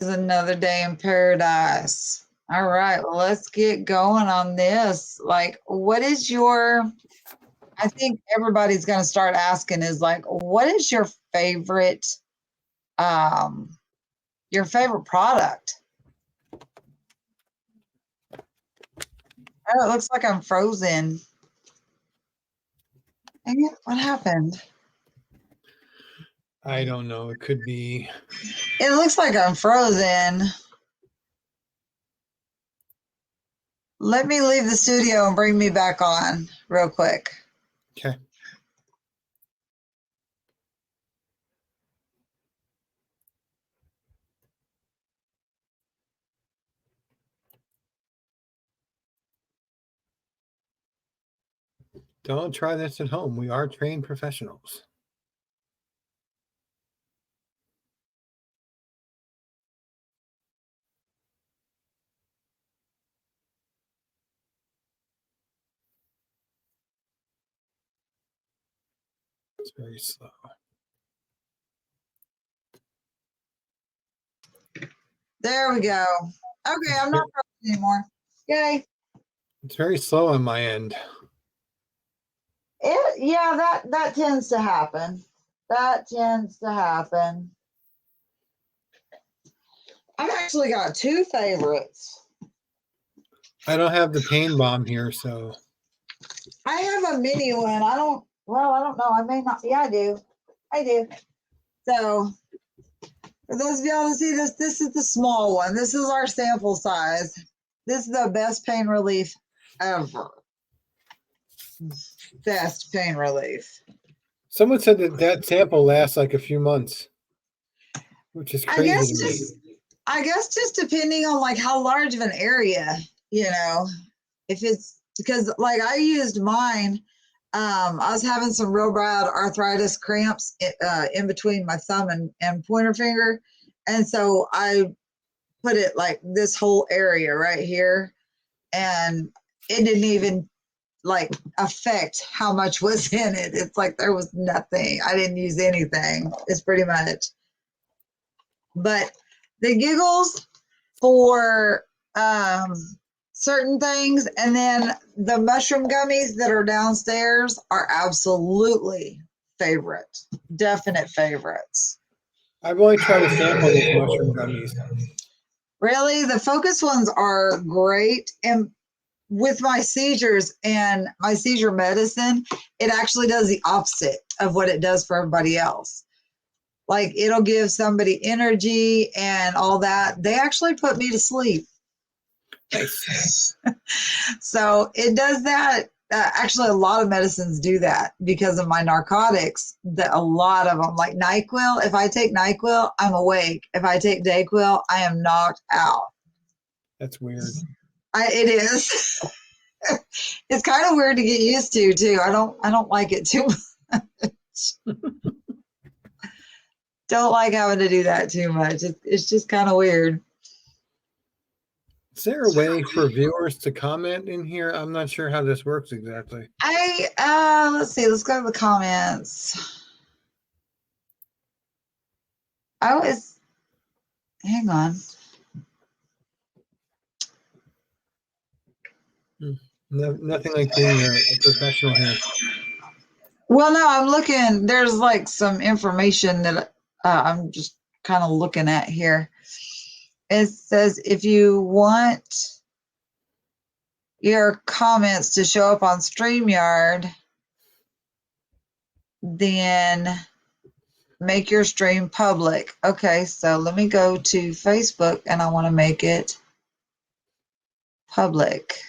It's another day in paradise. All right, well, let's get going on this. Like, what is I think everybody's going to start asking is like, what is um, your favorite product? Oh, it looks like I'm frozen. Dang it, what happened? I don't know. It could be. It looks like I'm frozen. Let me leave the studio and bring me back on real quick. Okay. Don't try this at home. We are trained professionals. It's very slow. There we go. Okay, I'm not frozen anymore. Yay. It's very slow on my end. Yeah, that tends to happen. That tends to happen. I've actually got two favorites. I don't have the pain bomb here, so. I have a mini one. I don't know. I may not. Yeah, I do. I do. So, for those of y'all to see this, this is the small one. This is our sample size. This is the best pain relief ever. Best pain relief. Someone said that sample lasts like a few months, which is crazy to me. I guess just depending on like how large of an area, if it's because like I used mine. I was having some real bad arthritis cramps in between my thumb and pointer finger. And so I put it like this whole area right here. And it didn't even like affect how much was in it. It's like there was nothing. I didn't use anything. It's pretty much. But the giggles for certain things, and then the mushroom gummies that are downstairs are absolutely definite favorites. I've only tried to sample these mushroom gummies. Really, the focus ones are great, and with my seizures and my seizure medicine, it actually does the opposite of what it does for everybody else. Like it'll give somebody energy and all that. They actually put me to sleep. Nice. So it does that. Actually, a lot of medicines do that because of my narcotics. That a lot of them, like NyQuil. If I take NyQuil, I'm awake. If I take DayQuil, I am knocked out. That's weird. It is. It's kind of weird to get used to too. I don't like it too much. Don't like having to do that too much. It's just kind of weird. Is there a way for viewers to comment in here? I'm not sure how this works exactly. Let's see. Let's go to the comments. Hang on. No, nothing like being a professional here. Well, no, I'm looking. There's like some information that I'm just kind of looking at here. It says if you want your comments to show up on StreamYard, then make your stream public. Okay, so let me go to Facebook and I want to make it public.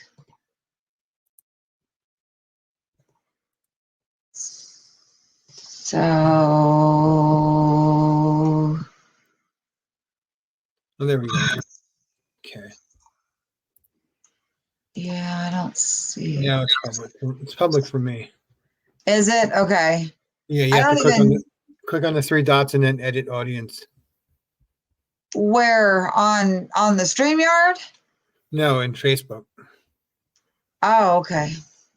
So, oh, there we go. Okay. Yeah, I don't see it. Now it's public. It's public for me. Is it? Okay. Yeah, you have to click on the three dots and then edit audience. Where on the StreamYard? No, in Facebook. Oh, okay.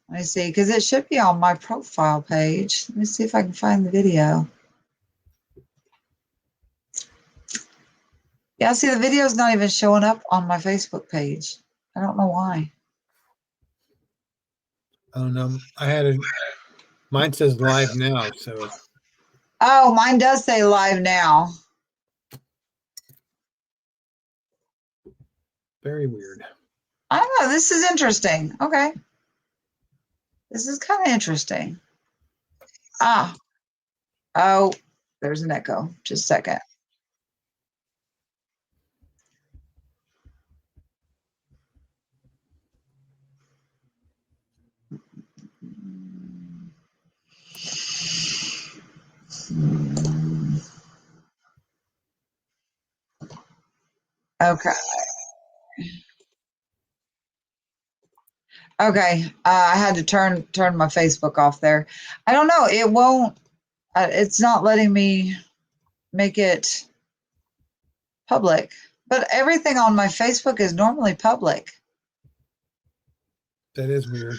Let me see, because it should be on my profile page. Let me see if I can find the video. Yeah, see, the video's not even showing up on my Facebook page. I don't know why. I don't know. Mine says live now, so Oh, mine does say live now. very weird. I don't know. This is interesting. Okay. This is kind of interesting. Ah, oh, there's an echo. Just a second. Okay. Okay. I had to turn my Facebook off there. I don't know. It won't. It's not letting me make it public. But everything on my Facebook is normally public. That is weird.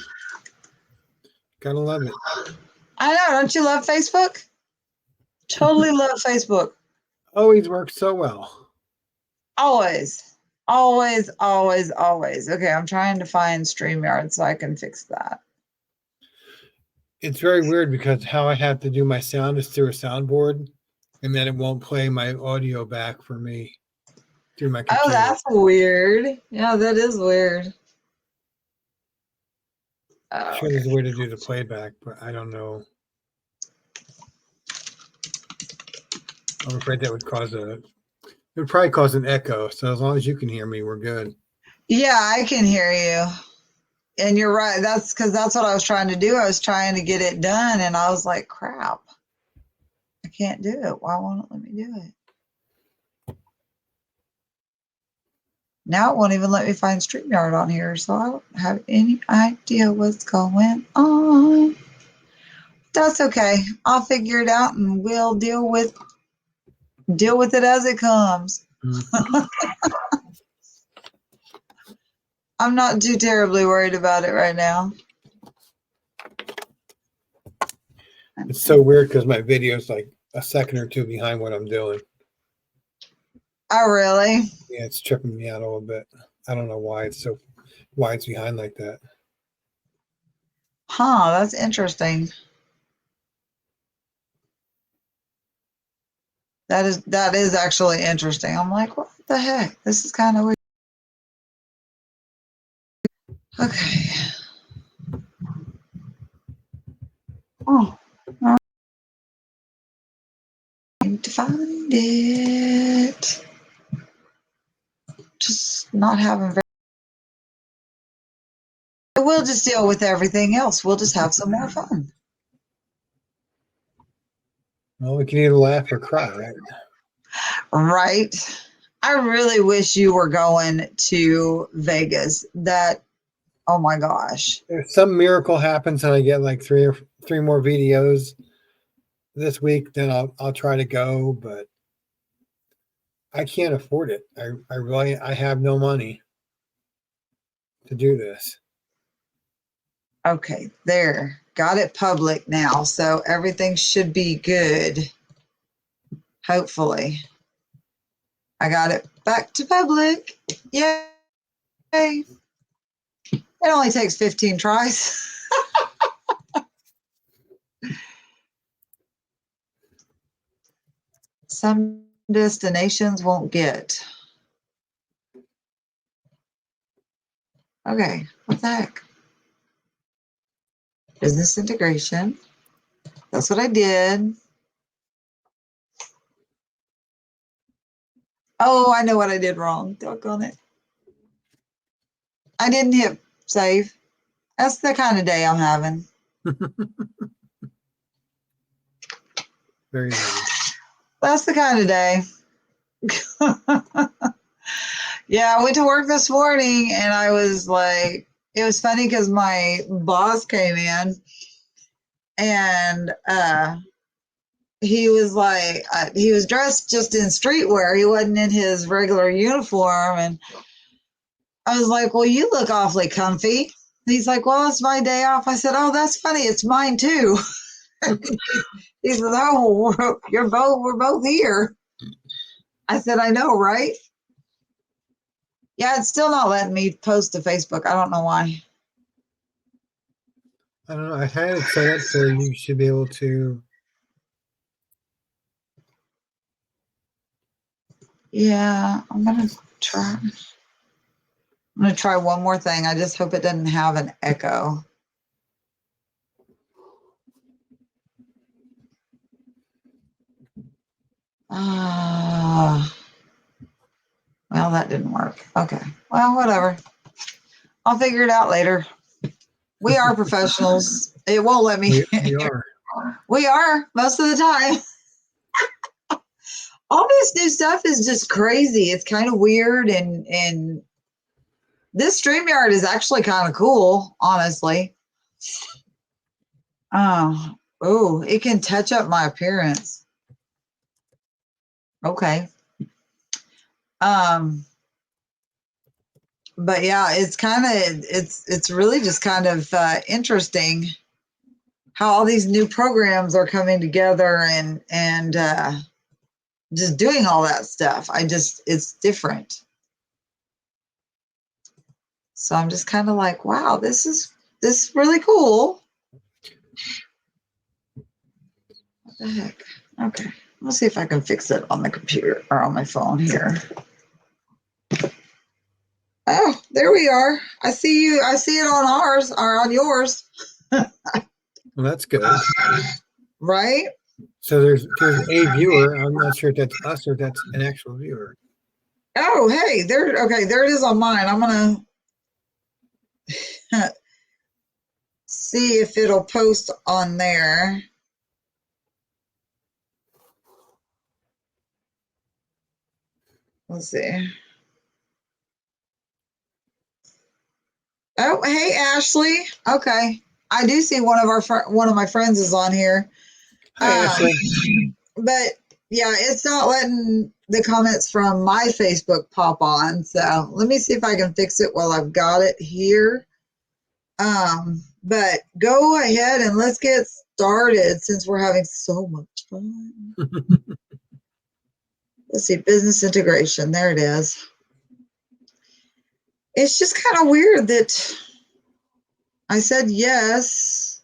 Gotta love it. I know. Don't you love Facebook? Totally love Facebook. Always works so well. Always. Always, always, always. Okay, I'm trying to find StreamYard so I can fix that. It's very weird because how I have to do my sound is through a soundboard, and then it won't play my audio back for me through my Oh, computer. that's weird. Yeah, that is weird. Oh, Sure, there's a way to do the playback, but I don't know. I'm afraid that would it would probably cause an echo. So as long as you can hear me, we're good. yeah, I can hear you. And you're right. That's because that's what I was trying to do. I was trying to get it done, and I was like, crap, I can't do it. Why won't it let me do it? Now it won't even let me find StreamYard on here, so I don't have any idea what's going on. That's okay. I'll figure it out, and we'll deal with it as it comes. Mm-hmm. I'm not too terribly worried about it right now. It's so weird because my video is like a second or two behind what I'm doing. Oh, really? Yeah, it's tripping me out a little bit. I don't know why it's behind like that. Huh, that's interesting. That is actually interesting. I'm like, what the heck? This is kind of weird. Okay. Oh, I need to find it. Just not having very. We'll just deal with everything else. We'll just have some more fun. Well, we can either laugh or cry, right? Right. I really wish you were going to Vegas. Oh my gosh. If some miracle happens and I get like three more videos this week, then I'll try to go, but I can't afford it. I have no money to do this. Okay, there. Got it public now, so everything should be good. Hopefully. I got it back to public. Yay. It only takes 15 tries. Some destinations won't get. Okay, what the heck? Business integration. That's what I did. Oh, I know what I did wrong. Doggone it. I didn't hit save. That's the kind of day I'm having. Very nice. That's the kind of day. Yeah, I went to work this morning and I was like, it was funny because my boss came in and he was like, he was dressed just in streetwear. He wasn't in his regular uniform. And I was like, well, you look awfully comfy. He's like, well, it's my day off. I said, oh, that's funny. It's mine too. He said, oh, we're both here. I said, I know, right? Yeah, it's still not letting me post to Facebook. I don't know why. I don't know. I had it set up so you should be able to. Yeah, I'm gonna try. I'm gonna try one more thing. I just hope it doesn't have an echo. Ah, well, that didn't work. Okay. Well, whatever. I'll figure it out later. We are professionals. It won't let me. We are. We are most of the time. All this new stuff is just crazy. It's kind of weird, and this StreamYard is actually kind of cool, honestly. Oh, it can touch up my appearance. Okay. Um, but yeah, it's really just kind of interesting how all these new programs are coming together and just doing all that stuff. It's different. So I'm just kind of like, wow, this is really cool. What the heck? Okay. Let's see if I can fix it on the computer or on my phone here. Oh, there we are. I see you. I see it on ours or on yours. Well, that's good. Right? So there's a viewer. I'm not sure if that's us or if that's an actual viewer. Oh, hey, there. Okay, there it is on mine. I'm gonna see if it'll post on there. Let's see. Oh, hey, Ashley. Okay, I do see one of my friends is on here. Hi, Ashley. But yeah, it's not letting the comments from my Facebook pop on. So let me see if I can fix it while I've got it here. But go ahead and let's get started since we're having so much fun. Let's see, business integration. There it is. It's just kind of weird that I said yes,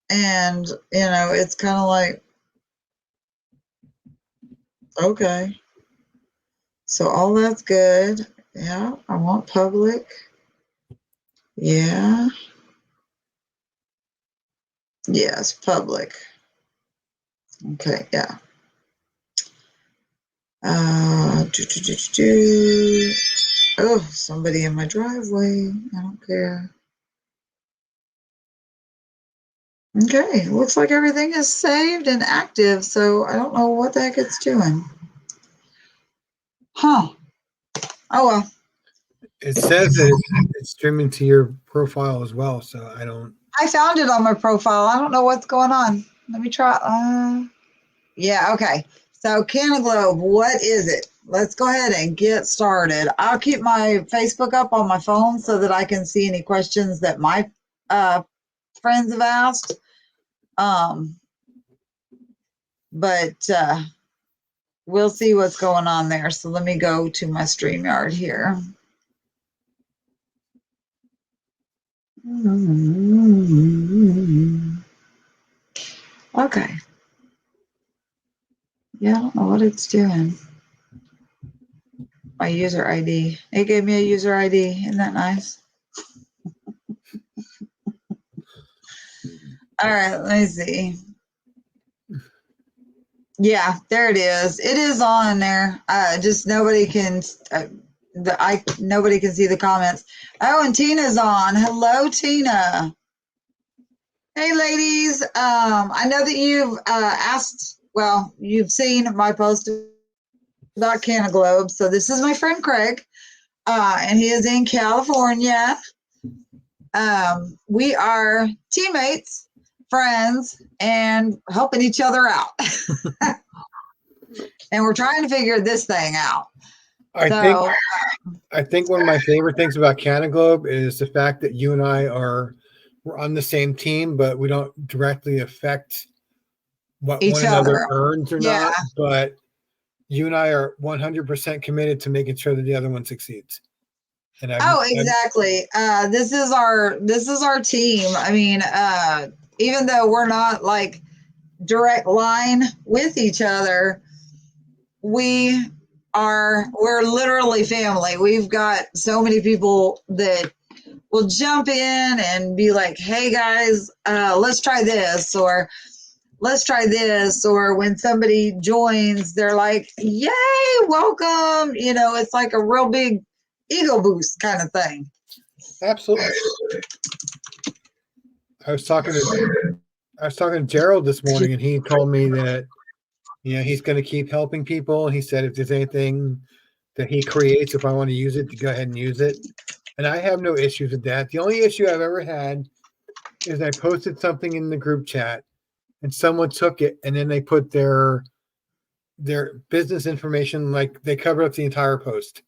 and it's kind of like, okay, so all that's good. Yeah, I want public. Yeah. Yes, public. Okay, yeah. Oh, somebody in my driveway. I don't care. Okay, looks like everything is saved and active, so I don't know what the heck it's doing. Huh. Oh well. It says that it's streaming to your profile as well, so I don't. I found it on my profile. I don't know what's going on. Let me try. Yeah, okay. So Cannaglobe, what is it? Let's go ahead and get started. I'll keep my Facebook up on my phone so that I can see any questions that my friends have asked. But we'll see what's going on there. So let me go to my StreamYard here. Okay. Yeah, I don't know what it's doing. My user ID. It gave me a user ID. Isn't that nice? All right, let me see. Yeah, there it is. It is on there. Just nobody can. Nobody can see the comments. Oh, and Tina's on. Hello, Tina. Hey, ladies. I know that you've asked. Well, you've seen my post about Cannaglobe. So this is my friend Craig, and he is in California. We are teammates, friends, and helping each other out. And we're trying to figure this thing out. I think one of my favorite things about Cannaglobe is the fact that you and I we're on the same team, but we don't directly affect what Each one another other. earns or Yeah. not. But you and I are 100% committed to making sure that the other one succeeds. And Oh, exactly. This is our team. I mean, even though we're not like direct line with each other, we're literally family. We've got so many people that will jump in and be like, hey guys, let's try this, or let's try this. Or when somebody joins, they're like, yay, welcome. It's like a real big ego boost kind of thing. Absolutely. I was talking to Gerald this morning, and he told me that he's going to keep helping people. He said if there's anything that he creates, if I want to use it, to go ahead and use it. And I have no issues with that. The only issue I've ever had is I posted something in the group chat, and someone took it, and then they put their business information, like they covered up the entire post.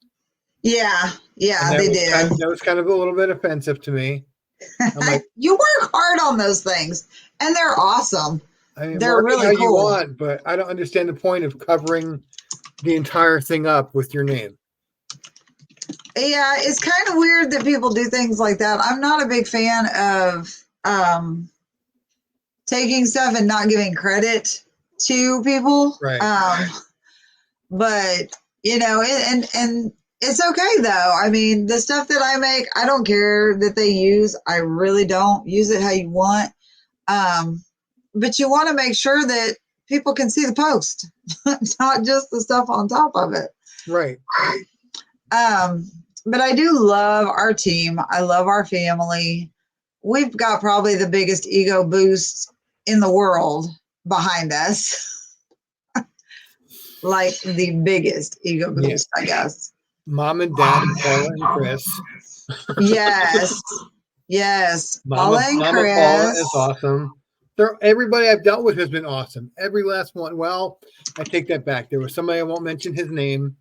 Yeah, they did. That was kind of a little bit offensive to me. I'm like, you work hard on those things, and they're awesome. I mean, they're really how cool. You want, but I don't understand the point of covering the entire thing up with your name. Yeah, it's kind of weird that people do things like that. I'm not a big fan of taking stuff and not giving credit to people. Right. But and it's okay though. I mean, the stuff that I make, I don't care that they use. I really don't. Use it how you want. But you want to make sure that people can see the post, not just the stuff on top of it. Right. But I do love our team. I love our family. We've got probably the biggest ego boost in the world behind us. Like the biggest ego boost, I guess. Mom and Dad, Paula and Chris. Yes. Mama Chris. Paula is awesome. Everybody I've dealt with has been awesome. Every last one. Well, I take that back. There was somebody, I won't mention his name.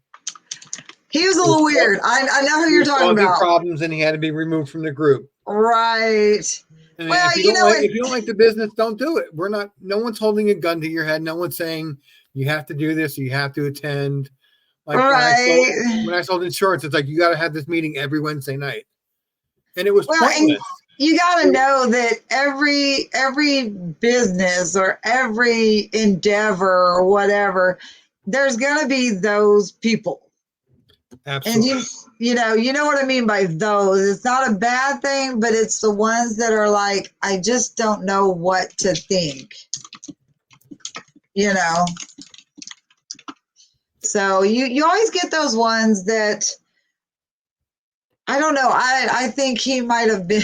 He was a little weird. I know who you're talking about. Problems, and he had to be removed from the group. Right. And well, if you don't like the business, don't do it. No one's holding a gun to your head. No one's saying you have to do this or you have to attend. Like when I sold insurance, it's like you got to have this meeting every Wednesday night, and it was pointless. You got to know that every business or every endeavor or whatever, there's going to be those people. Absolutely. And you know what I mean by those. It's not a bad thing, but it's the ones that are like, I just don't know what to think. So you always get those ones that, I don't know. I think he might have been,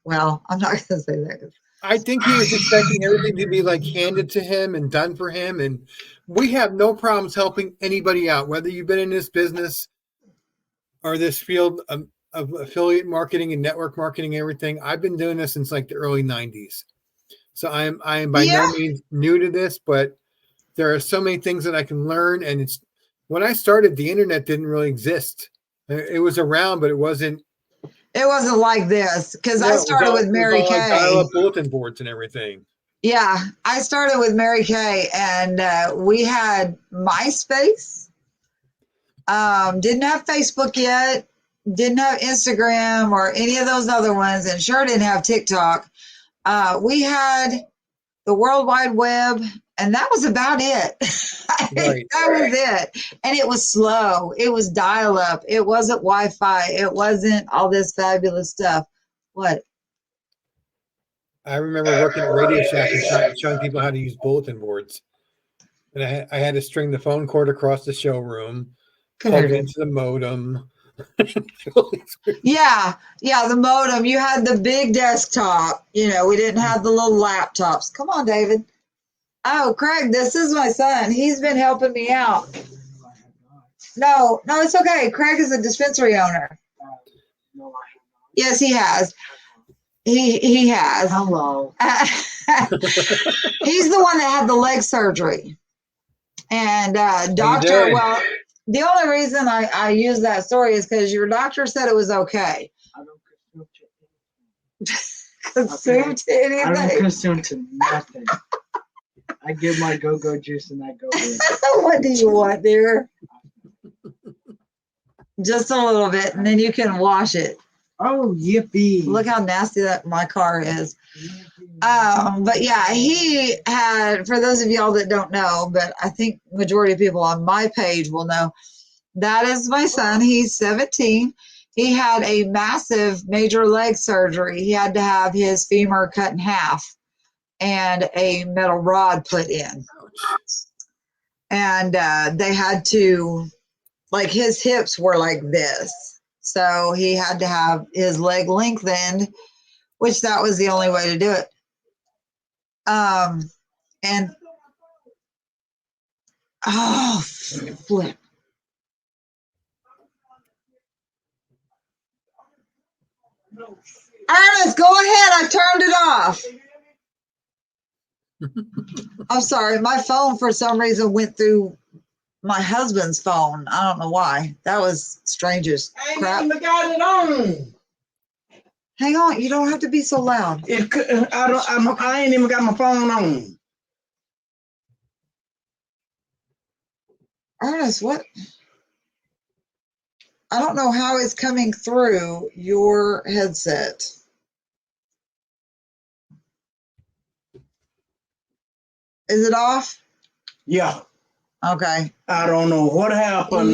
well, I'm not going to say that. I think he was expecting everything to be like handed to him and done for him. And we have no problems helping anybody out, whether you've been in this business or this field of affiliate marketing and network marketing, everything. I've been doing this since like the early 90s. So I am by no means new to this, but there are so many things that I can learn. And when I started, the internet didn't really exist. It was around, but it wasn't like this, because I started with Mary Kay. Dial-up bulletin boards and everything. Yeah, I started with Mary Kay, and we had MySpace. Didn't have Facebook yet. Didn't have Instagram or any of those other ones, and sure didn't have TikTok. We had the World Wide Web, and that was about it. Right. That was it. And it was slow. It was dial-up. It wasn't Wi-Fi. It wasn't all this fabulous stuff. What? I remember working at Radio Shack and showing people how to use bulletin boards. And I had to string the phone cord across the showroom, plug it into the modem. Yeah, the modem. You had the big desktop. We didn't have the little laptops. Come on, David. Oh, Craig, this is my son. He's been helping me out. No, it's okay. Craig is a dispensary owner. Yes, he has. He has. Hello. He's the one that had the leg surgery. And well, the only reason I use that story is because your doctor said it was okay. I don't consume to anything. I don't consume to nothing. I give my go-go juice and I go in. What do you want, dear? Just a little bit, and then you can wash it. Oh, yippee. Look how nasty that my car is. But yeah, he had, for those of y'all that don't know, but I think majority of people on my page will know, that is my son. He's 17. He had a massive major leg surgery. He had to have his femur cut in half and a metal rod put in. And they had to, like, his hips were like this. So he had to have his leg lengthened, which that was the only way to do it. And oh, flip. Ernest, go ahead. I turned it off. I'm sorry. My phone, for some reason, went through my husband's phone. I don't know why. That was strange as crap. I ain't even got it on. Hang on. You don't have to be so loud. I ain't even got my phone on. Ernest, what? I don't know how it's coming through your headset. Is it off? Yeah. Okay. I don't know what happened.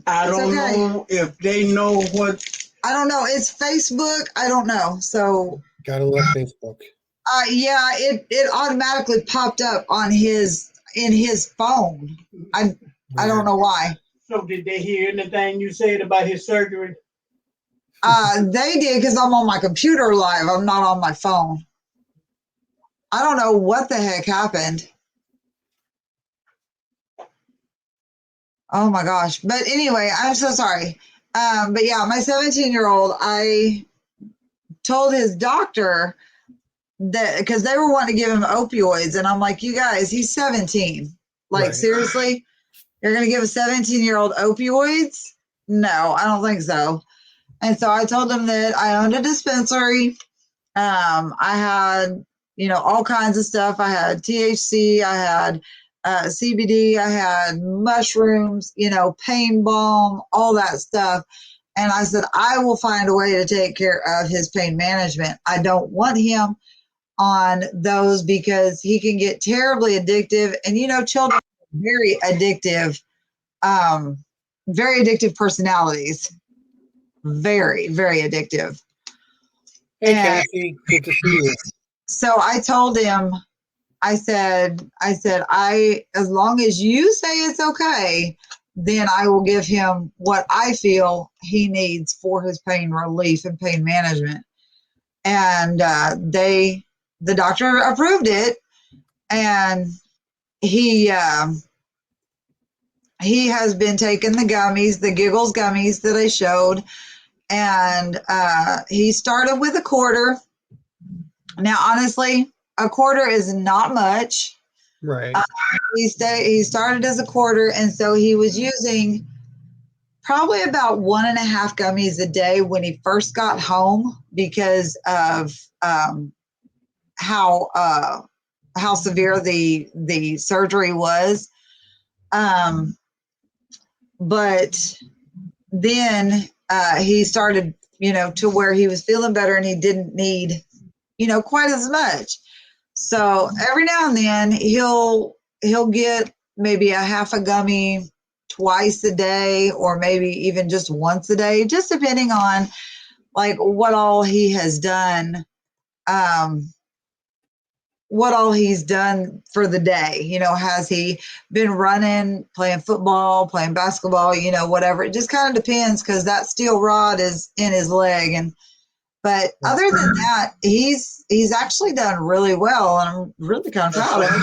I don't know if they know what. I don't know. It's Facebook. I don't know. So. Gotta love Facebook. Yeah, it automatically popped up on in his phone. I don't know why. So did they hear anything you said about his surgery? They did, because I'm on my computer live. I'm not on my phone. I don't know what the heck happened. Oh my gosh. But anyway, I'm so sorry. But yeah, my 17-year-old, I told his doctor that, because they were wanting to give him opioids, and I'm like, you guys, he's 17. Like, Right. Seriously? You're going to give a 17-year-old opioids? No, I don't think so. And so I told him that I owned a dispensary. I had, all kinds of stuff. I had THC. I had CBD. I had mushrooms, pain balm, all that stuff. And I said, I will find a way to take care of his pain management. I don't want him on those because he can get terribly addictive. And, children are very addictive personalities. Very, very addictive. Hey, Kathy, good to see you. So I told him, I said, as long as you say it's okay, then I will give him what I feel he needs for his pain relief and pain management. And the doctor approved it, and he has been taking the gummies, the Giggles gummies that I showed, and he started with a quarter. Now, honestly, a quarter is not much. Right. He started as a quarter, and so he was using probably about 1.5 gummies a day when he first got home, because of how severe the surgery was. But then he started, to where he was feeling better, and he didn't need, quite as much. So every now and then he'll get maybe a half a gummy twice a day, or maybe even just once a day, just depending on like what all he has done, what all he's done for the day. Has he been running, playing football, playing basketball, whatever. It just kind of depends, because that steel rod is in his leg. But other than that, he's actually done really well, and I'm really kind of proud of him.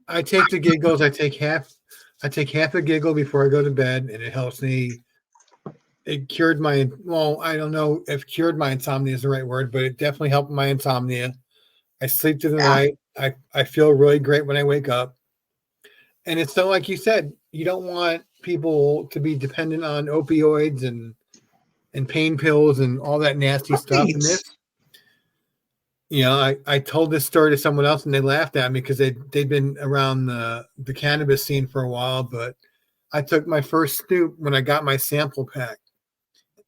I take the Giggles. I take half a Giggle before I go to bed, and it helps me. It cured my, I don't know if cured my insomnia is the right word, but it definitely helped my insomnia. I sleep through the night. I feel really great when I wake up. And it's so, like you said, you don't want people to be dependent on opioids and pain pills and all that nasty stuff. And you know, I told this story to someone else and they laughed at me because they'd been around the cannabis scene for a while, but I took my first snoop when I got my sample pack.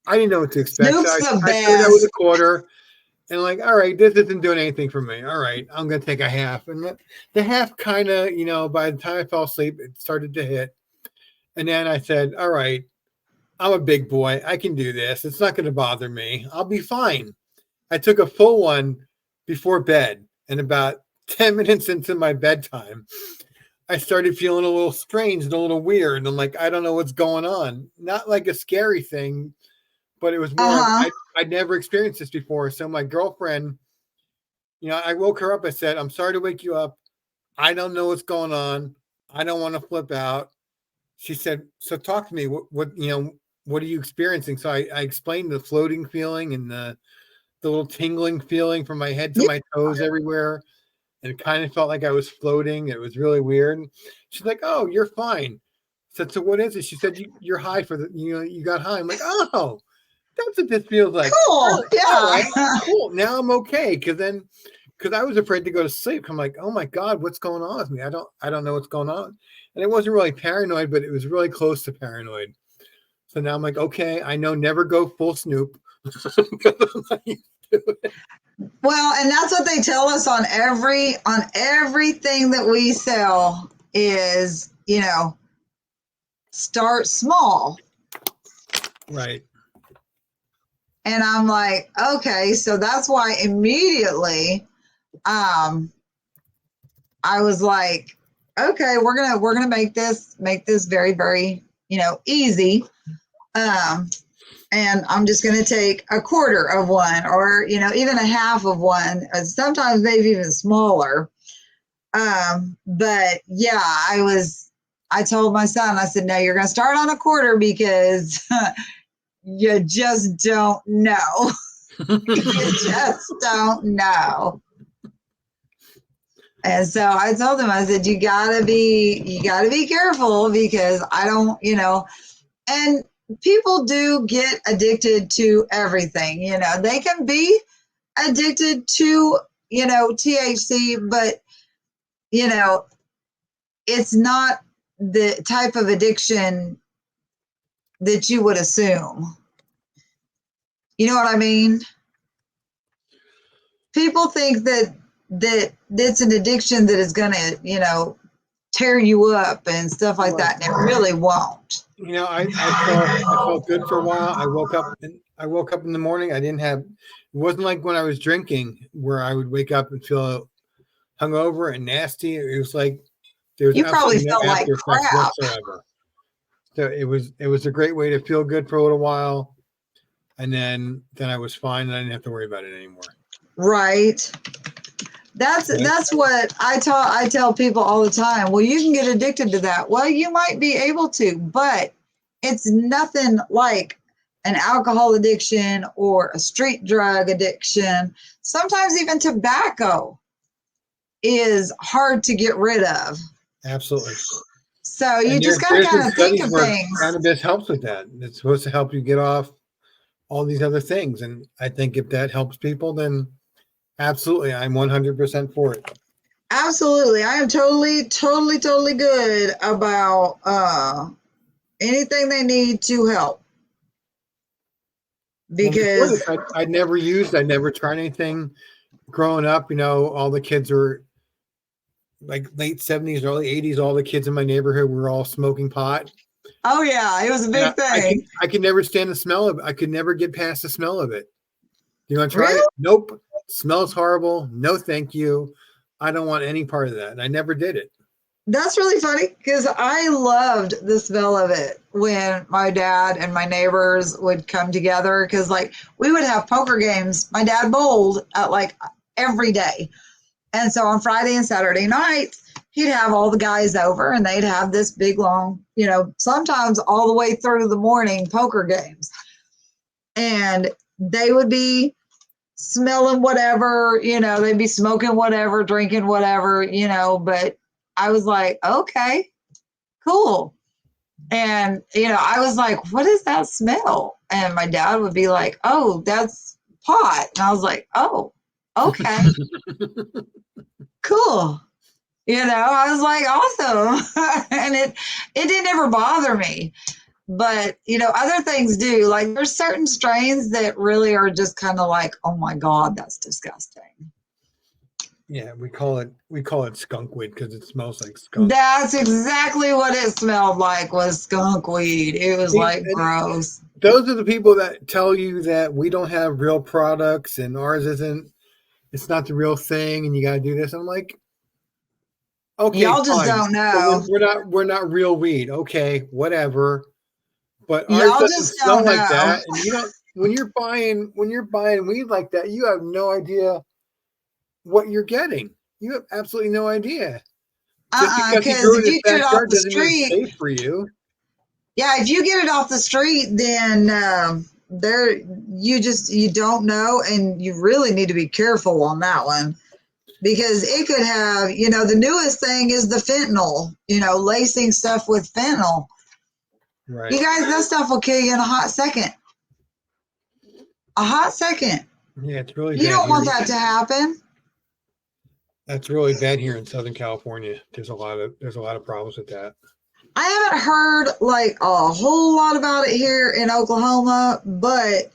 I didn't know what to expect. So Snoop's the I started out with best. a quarter and like, all right, this isn't doing anything for me. All right, I'm going to take a half. And the half kind of, you know, by the time I fell asleep, it started to hit. And then I said, all right, I'm a big boy. I can do this. It's not going to bother me. I'll be fine. I took a full one before bed. And about 10 minutes into my bedtime, I started feeling a little strange and a little weird. And I'm like, I don't know what's going on. Not like a scary thing, but it was more of, Uh-huh. I'd never experienced this before. So my girlfriend, you know, I woke her up. I said, I'm sorry to wake you up. I don't know what's going on. I don't want to flip out. She said, so talk to me. What you know, what are you experiencing? So I explained the floating feeling and the little tingling feeling from my head to Yeah. my toes everywhere. And it kind of felt like I was floating. It was really weird. She's like, oh, you're fine. I said, so what is it? She said, you're high for the, you know, you got high. I'm like, oh, that's what this feels like. Cool. All right, Yeah. cool. Now I'm okay. Because I was afraid to go to sleep. I'm like, oh my God, what's going on with me? I don't know what's going on. And it wasn't really paranoid, but it was really close to paranoid. So now I'm like, okay, I know never go full Snoop. Well, and that's what they tell us on everything that we sell is, you know, start small. Right. And I'm like, okay, so that's why immediately I was like, okay, we're gonna make this very, very, you know, easy. And I'm just going to take a quarter of one or, you know, even a half of one, sometimes maybe even smaller. But yeah, I told my son, I said, no, you're going to start on a quarter because you just don't know. You just don't know. And so I told him, I said, you gotta be careful because I don't, you know, and people do get addicted to everything. You know, they can be addicted to, you know, THC, but, you know, it's not the type of addiction that you would assume. You know what I mean? People think that it's an addiction that is going to, you know, tear you up and stuff like that, and it really won't. You know, I felt good for a while. I woke up in the morning. I didn't have, it wasn't like when I was drinking where I would wake up and feel hungover and nasty. It was like there was You probably absolutely no felt like after effects crap. whatsoever. So it was a great way to feel good for a little while, and then I was fine and I didn't have to worry about it anymore. Right. That's what I tell people all the time. Well, you can get addicted to that. Well, you might be able to, but it's nothing like an alcohol addiction or a street drug addiction. Sometimes even tobacco is hard to get rid of. Absolutely. So you And just got to there's been kind of think studies of where things. cannabis helps with that. It's supposed to help you get off all these other things. And I think if that helps people, then absolutely, I'm 100% for it. Absolutely. I am totally good about anything they need to help. Because Well, I'd never tried anything growing up. You know, all the kids were like late 70s, early 80s. All the kids in my neighborhood were all smoking pot. oh yeah, it was a big thing. I could never stand the smell of it. I could never get past the smell of it. You want to try Really? it? Nope. Smells horrible. No, thank you. I don't want any part of that. And I never did it. That's really funny because I loved the smell of it when my dad and my neighbors would come together because like we would have poker games. My dad bowled like every day. And so on Friday and Saturday nights, he'd have all the guys over and they'd have this big long, you know, sometimes all the way through the morning poker games. And they would be smelling whatever, you know, they'd be smoking whatever, drinking whatever, you know, but I was like, okay, cool. And, you know, I was like, what is that smell? And my dad would be like, oh, that's pot. And I was like, oh, Okay, cool. I was like, awesome. And it didn't ever bother me. But, other things do. Like there's certain strains that really are just kind of like, oh my God, that's disgusting. Yeah, we call it skunkweed because it smells like skunk. That's exactly what it smelled like, was skunk weed. It was like gross. Those are the people that tell you that we don't have real products and ours isn't, it's not the real thing and you got to do this. I'm like, okay, Y'all just fine. don't know. So we're not real weed. Okay, whatever. But ours Y'all doesn't just smell don't like know. that. And you don't, when you're buying weed like that, you have no idea what you're getting. You have absolutely no idea. Just because you Because grew if in his you get it off backyard the doesn't mean it's street, safe for you. yeah, if you get it off the street, then you don't know, and you really need to be careful on that one, because it could have, the newest thing is the fentanyl, lacing stuff with fentanyl. Right. You guys, that stuff will kill you in a hot second. A hot second. Yeah, it's really You bad don't here. want that to happen. That's really bad here in Southern California. There's a lot of problems with that. I haven't heard like a whole lot about it here in Oklahoma, but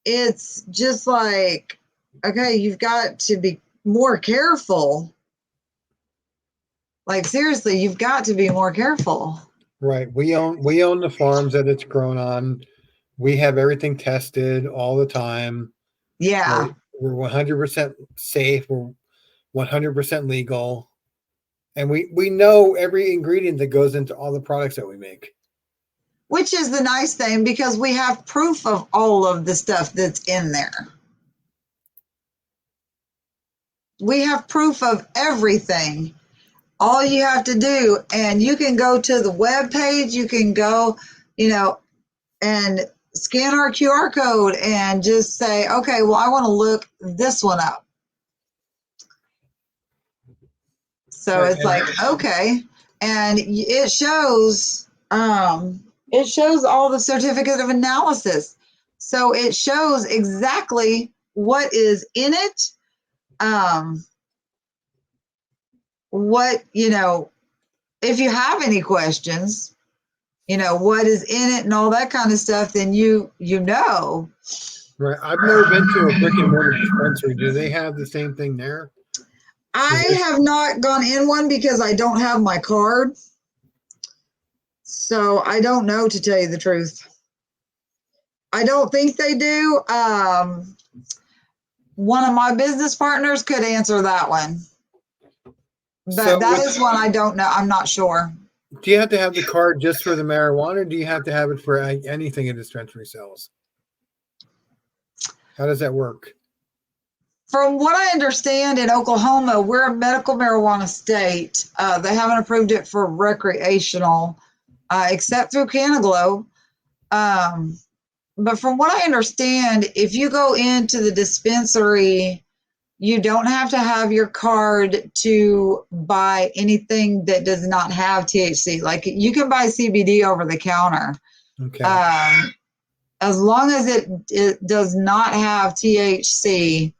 it's just like, okay, you've got to be more careful. Like seriously, you've got to be more careful. Right. We own the farms that it's grown on. We have everything tested all the time. Yeah. We're 100% safe. We're 100% legal. And we know every ingredient that goes into all the products that we make. Which is the nice thing, because we have proof of all of the stuff that's in there. We have proof of everything. All you have to do, and you can go to the web page, you can go, and scan our QR code and just say, okay, well, I want to look this one up. So Right. it's like, okay. And it shows all the certificate of analysis. So it shows exactly what is in it. What, if you have any questions, what is in it and all that kind of stuff, then you know. Right. I've never been to a brick and mortar dispensary. Do they have the same thing there? I have not gone in one because I don't have my card. So I don't know, to tell you the truth. I don't think they do. One of my business partners could answer that one. But So that is one I don't know. I'm not sure. Do you have to have the card just for the marijuana, or do you have to have it for anything a dispensary sells? How does that work? From what I understand, in Oklahoma, we're a medical marijuana state. They haven't approved it for recreational, except through Cannaglobe. But from what I understand, if you go into the dispensary, you don't have to have your card to buy anything that does not have THC. Like you can buy CBD over the counter. Okay. As long as it does not have THC,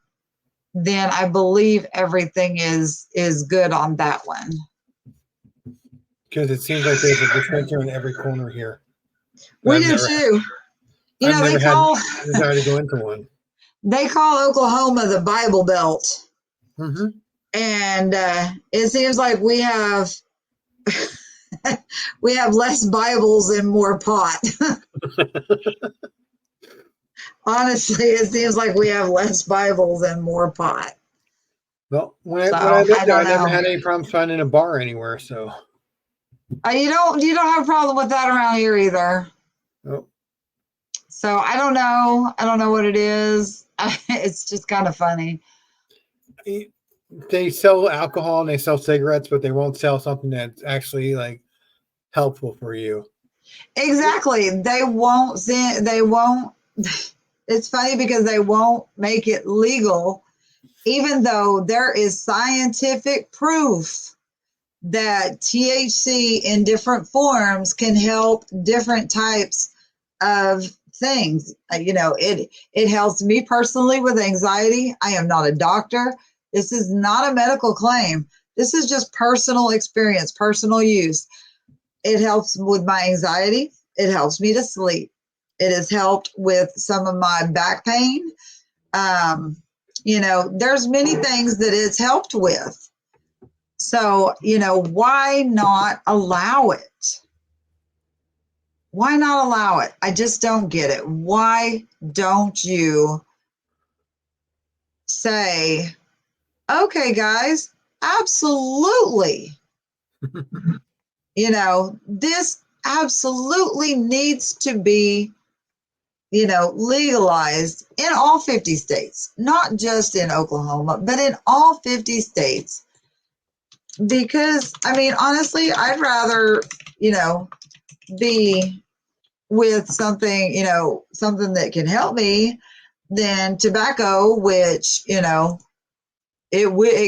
then I believe everything is good on that one. Because it seems like there's a dispensary in every corner here. We do too. They call to go into one. They call Oklahoma the Bible Belt. Mm-hmm. And it seems like we have less Bibles and more pot. Honestly, it seems like we have less Bibles and more pot. Well, when I lived there, I never had any problems finding a bar anywhere. So you don't have a problem with that around here either. Oh. So I don't know. I don't know what it is. It's just kind of funny. They sell alcohol and they sell cigarettes, but they won't sell something that's actually like helpful for you. Exactly. They won't. It's funny because they won't make it legal, even though there is scientific proof that THC in different forms can help different types of things. It helps me personally with anxiety. I am not a doctor. This is not a medical claim. This is just personal experience, personal use. It helps with my anxiety. It helps me to sleep. It has helped with some of my back pain. There's many things that it's helped with. So, why not allow it? Why not allow it? I just don't get it. Why don't you say, okay, guys, absolutely. This absolutely needs to be, legalized in all 50 states, not just in Oklahoma, but in all 50 states. Because, honestly, I'd rather, be with something, something that can help me than tobacco, which, it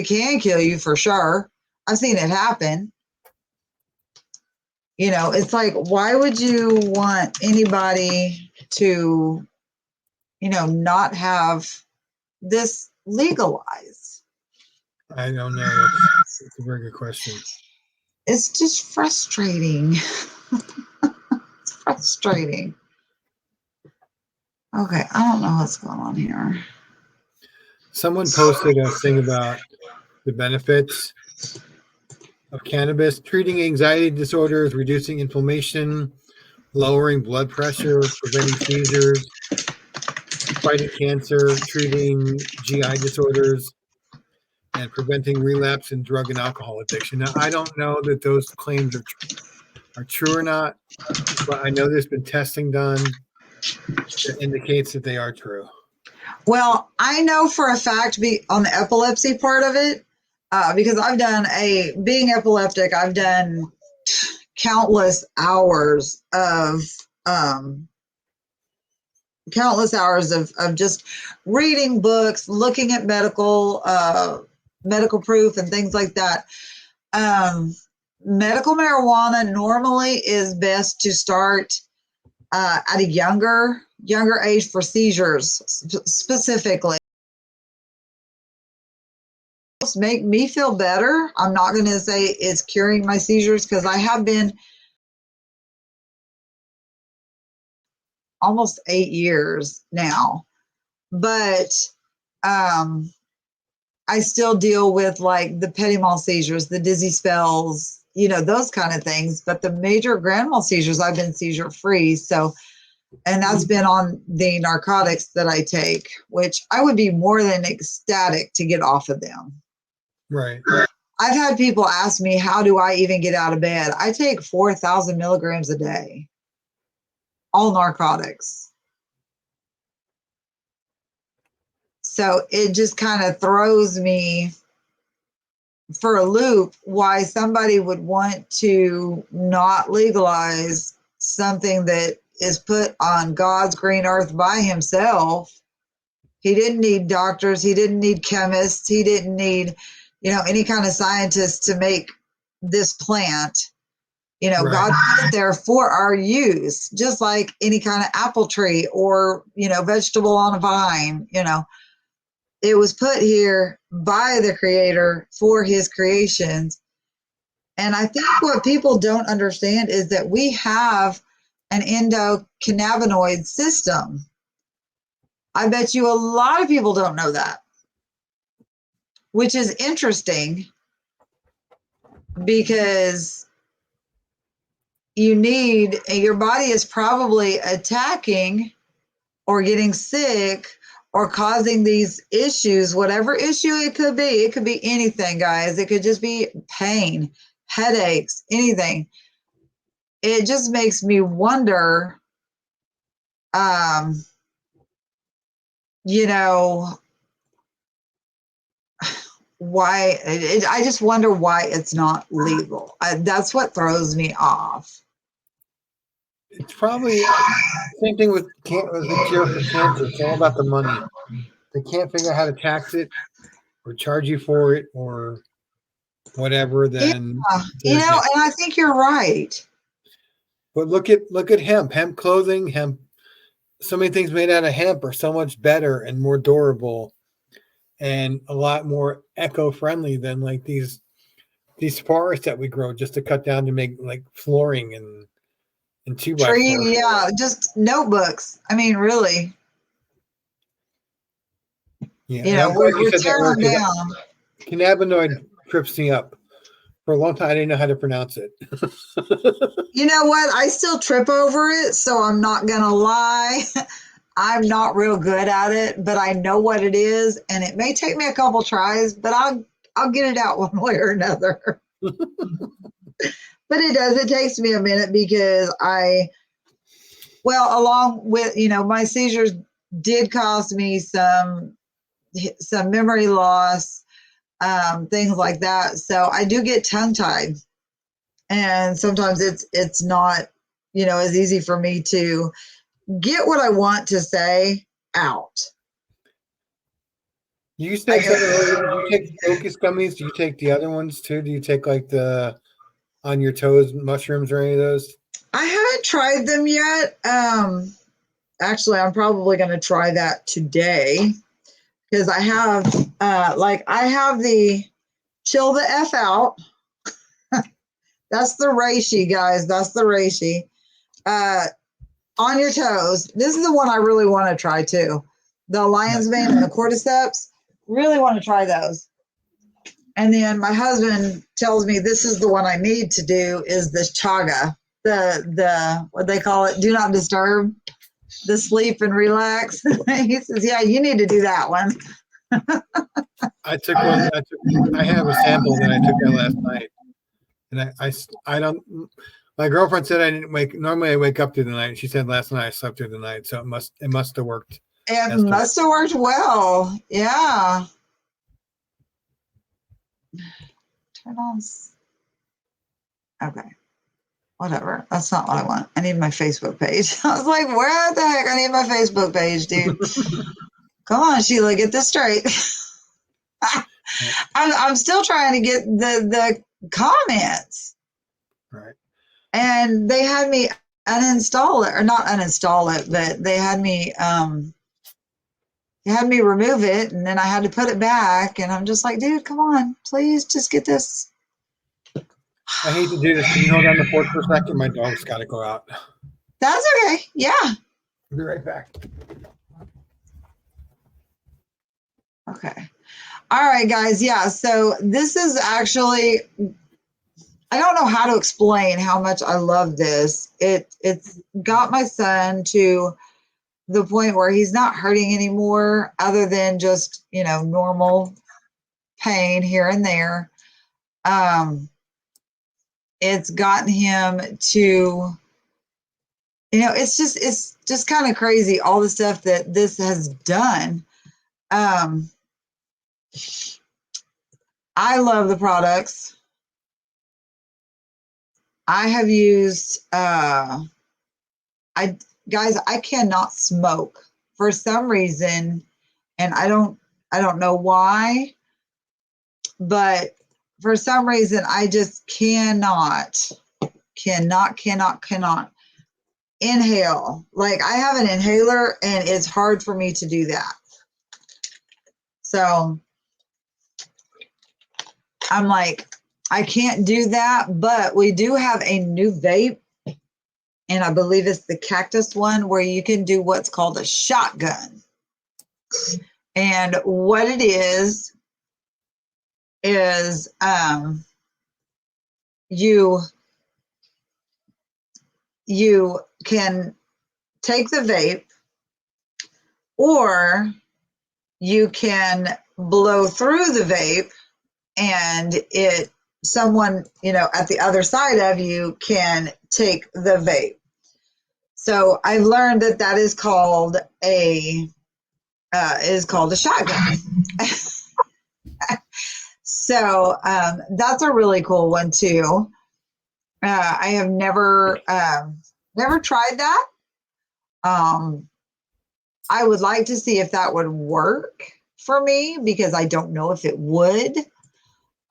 can kill you for sure. I've seen it happen. It's like, why would you want anybody to, not have this legalized? I don't know. It's a very good question. It's just frustrating. It's frustrating. Okay, I don't know what's going on here. Someone posted a thing about the benefits of cannabis, treating anxiety disorders, reducing inflammation, lowering blood pressure, preventing seizures, fighting cancer, treating GI disorders, and preventing relapse in drug and alcohol addiction. Now, I don't know that those claims are true or not, but I know there's been testing done that indicates that they are true. Well, I know for a fact on the epilepsy part of it, because being epileptic, I've done countless hours of just reading books, looking at medical proof and things like that. Medical marijuana normally is best to start at a younger age for seizures specifically. Make me feel better. I'm not going to say it's curing my seizures because I have been almost 8 years now, but I still deal with like the petit mal seizures, the dizzy spells, those kind of things. But the major grand mal seizures, I've been seizure free. So, and that's been on the narcotics that I take, which I would be more than ecstatic to get off of them. Right. I've had people ask me, how do I even get out of bed? I take 4,000 milligrams a day, all narcotics. So it just kind of throws me for a loop why somebody would want to not legalize something that is put on God's green earth by himself. He didn't need doctors. He didn't need chemists. He didn't need, any kind of scientists to make this plant. Right. God put it there for our use, just like any kind of apple tree or, vegetable on a vine, It was put here by the creator for his creations. And I think what people don't understand is that we have an endocannabinoid system. I bet you a lot of people don't know that, which is interesting because your body is probably attacking or getting sick or causing these issues, whatever issue it could be. It could be anything, guys. It could just be pain, headaches, anything. It just makes me wonder, why. I just wonder why it's not legal. That's what throws me off. It's probably the same thing with the cure for cancer. It's all about the money. They can't figure out how to tax it or charge you for it or whatever. Then and I think you're right. But look at hemp clothing, hemp so many things made out of hemp are so much better and more durable and a lot more eco-friendly than like these forests that we grow just to cut down to make like flooring and two by Tree, four. yeah, just notebooks. I mean, really. Yeah, You and know, I'm glad you we're said that tearing word them because down. cannabinoid trips me up. For a long time, I didn't know how to pronounce it. You know what? I still trip over it, so I'm not gonna lie. I'm not real good at it, but I know what it is, and it may take me a couple tries, but I'll get it out one way or another. But it does. It takes me a minute because along with, my seizures did cause me some memory loss, things like that. So I do get tongue tied, and sometimes it's not, as easy for me to get what I want to say out. You said something earlier. Do you take focus gummies? Do you take the other ones too? Do you take like the on your toes mushrooms or any of those? I haven't tried them yet. Actually, I'm probably going to try that today because I have, I have the chill the F out. That's the reishi, guys. That's the reishi. On your toes. This is the one I really want to try too. The lion's mane and the cordyceps. Really want to try those. And then my husband tells me this is the one I need to do is this chaga. The what they call it, do not disturb, the sleep and relax. He says, yeah, you need to do that one. I took one. I have a sample that I took that last night, and I don't. My girlfriend said I didn't wake. Normally, I wake up through the night. She said last night I slept through the night, so it must have worked. It must have worked well. Yeah. Turn on. Okay. Whatever. That's not what I want. I need my Facebook page. I was like, where the heck? I need my Facebook page, dude. Come on, Sheila, get this straight. I'm still trying to get the comments. Right. And they had me uninstall it, or not uninstall it, but they had me remove it, and then I had to put it back. And I'm just like, dude, come on, please, just get this. I hate to do this. Can you hold on the fort for a second? My dog's got to go out. That's okay. Yeah. I'll be right back. Okay. All right, guys. Yeah. So this is actually, I don't know how to explain how much I love this. It's got my son to the point where he's not hurting anymore, other than just, normal pain here and there. It's gotten him to, it's just kind of crazy, all the stuff that this has done. I love the products. I have used, I cannot smoke for some reason, and I don't know why, but for some reason I just cannot inhale. Like, I have an inhaler and it's hard for me to do that. So I'm like, I can't do that, but we do have a new vape, and I believe it's the cactus one, where you can do what's called a shotgun. And what it is you can take the vape, or you can blow through the vape, and someone, at the other side of you can take the vape. So I've learned that is called a shotgun. So that's a really cool one too. I have never tried that. I would like to see if that would work for me, because I don't know if it would.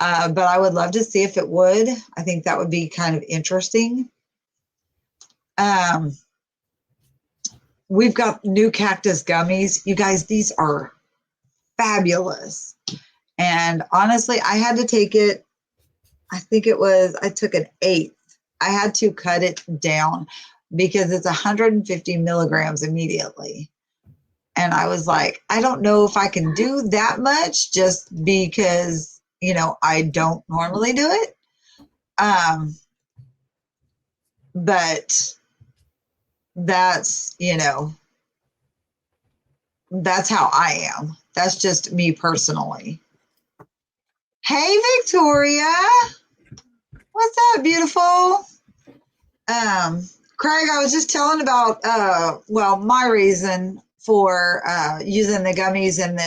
But I would love to see if it would. I think that would be kind of interesting. we've got new cactus gummies. You guys, these are fabulous. And honestly, I had to take it. I took an eighth. I had to cut it down because it's 150 milligrams immediately. And I was like, I don't know if I can do that much just because, I don't normally do it. But that's, that's how I am. That's just me personally. Hey, Victoria. What's up, beautiful? Craig, I was just telling about my reason for using the gummies and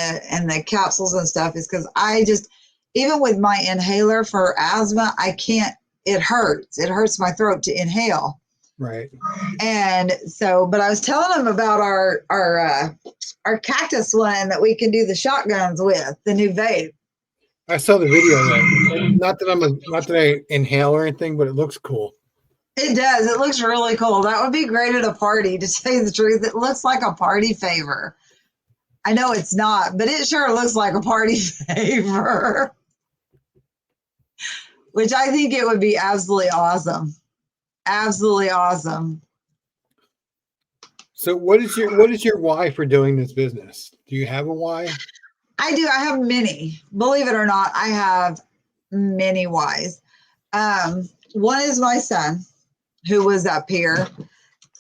the capsules and stuff is because I just, even with my inhaler for asthma, I can't. It hurts. It hurts my throat to inhale. Right. And so, but I was telling them about our cactus one that we can do the shotguns with, the new vape. I saw the video of that. Not that I inhale or anything, but it looks cool. It does. It looks really cool. That would be great at a party, to tell you the truth. It looks like a party favor. I know it's not, but it sure looks like a party favor. Which I think it would be absolutely awesome. Absolutely awesome. So what is your why for doing this business? Do you have a why? I do. I have many. Believe it or not, I have many whys. One is my son, who was up here.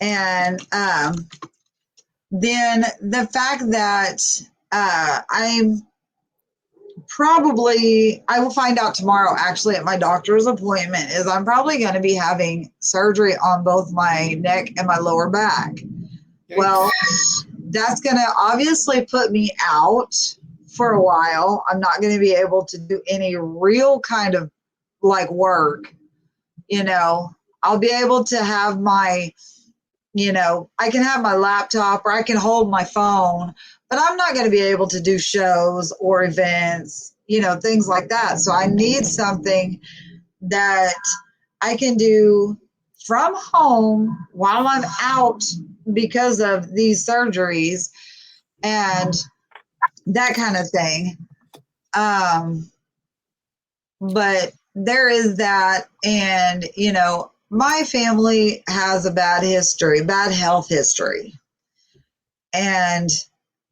And then the fact that I will find out tomorrow, actually, at my doctor's appointment, is I'm probably going to be having surgery on both my neck and my lower back. Yikes. Well, that's going to obviously put me out for a while. I'm not going to be able to do any real kind of work. I'll be able to have my, I can have my laptop or I can hold my phone, but I'm not going to be able to do shows or events, things like that. So I need something that I can do from home while I'm out because of these surgeries and that kind of thing. But there is that. And, my family has a bad health history. And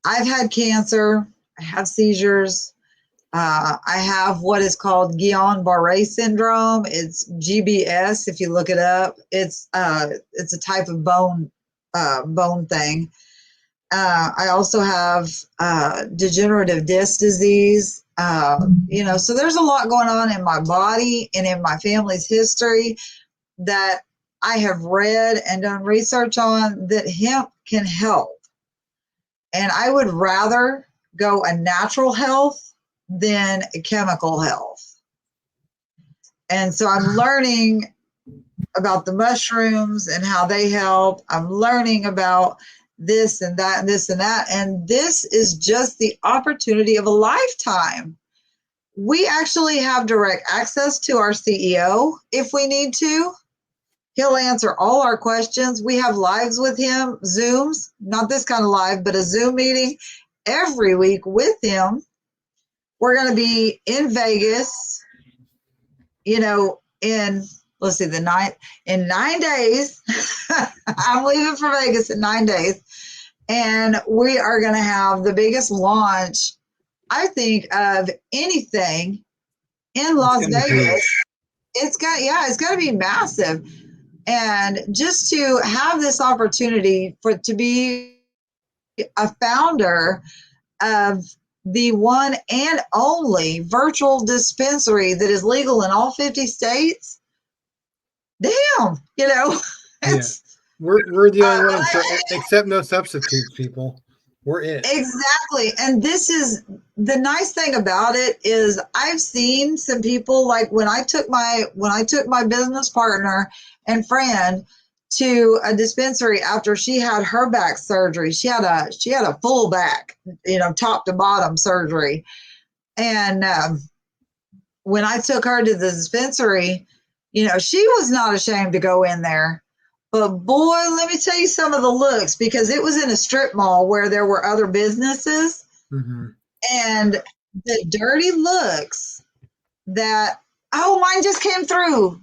I've had cancer. I have seizures. I have what is called Guillain-Barré syndrome. It's GBS. If you look it up, it's a type of bone thing. I also have degenerative disc disease. So there's a lot going on in my body and in my family's history that I have read and done research on that hemp can help. And I would rather go a natural health than a chemical health. And so I'm learning about the mushrooms and how they help. I'm learning about this and that and this and that. And this is just the opportunity of a lifetime. We actually have direct access to our CEO if we need to. He'll answer all our questions. We have lives with him, Zooms, not this kind of live, but a Zoom meeting every week with him. We're going to be in Vegas, in 9 days. I'm leaving for Vegas in 9 days. And we are going to have the biggest launch, I think, of anything in Las Vegas. It's going to be massive. And just to have this opportunity to be a founder of the one and only virtual dispensary that is legal in all 50 states, damn, We're the only ones, except no substitutes, people. We're it. Exactly. And this is the nice thing about it is I've seen some people, like when I took my business partner and friend to a dispensary after she had her back surgery. She had a full back, top to bottom surgery. And when I took her to the dispensary, she was not ashamed to go in there. But boy, let me tell you some of the looks, because it was in a strip mall where there were other businesses, and the dirty looks that, oh, mine just came through.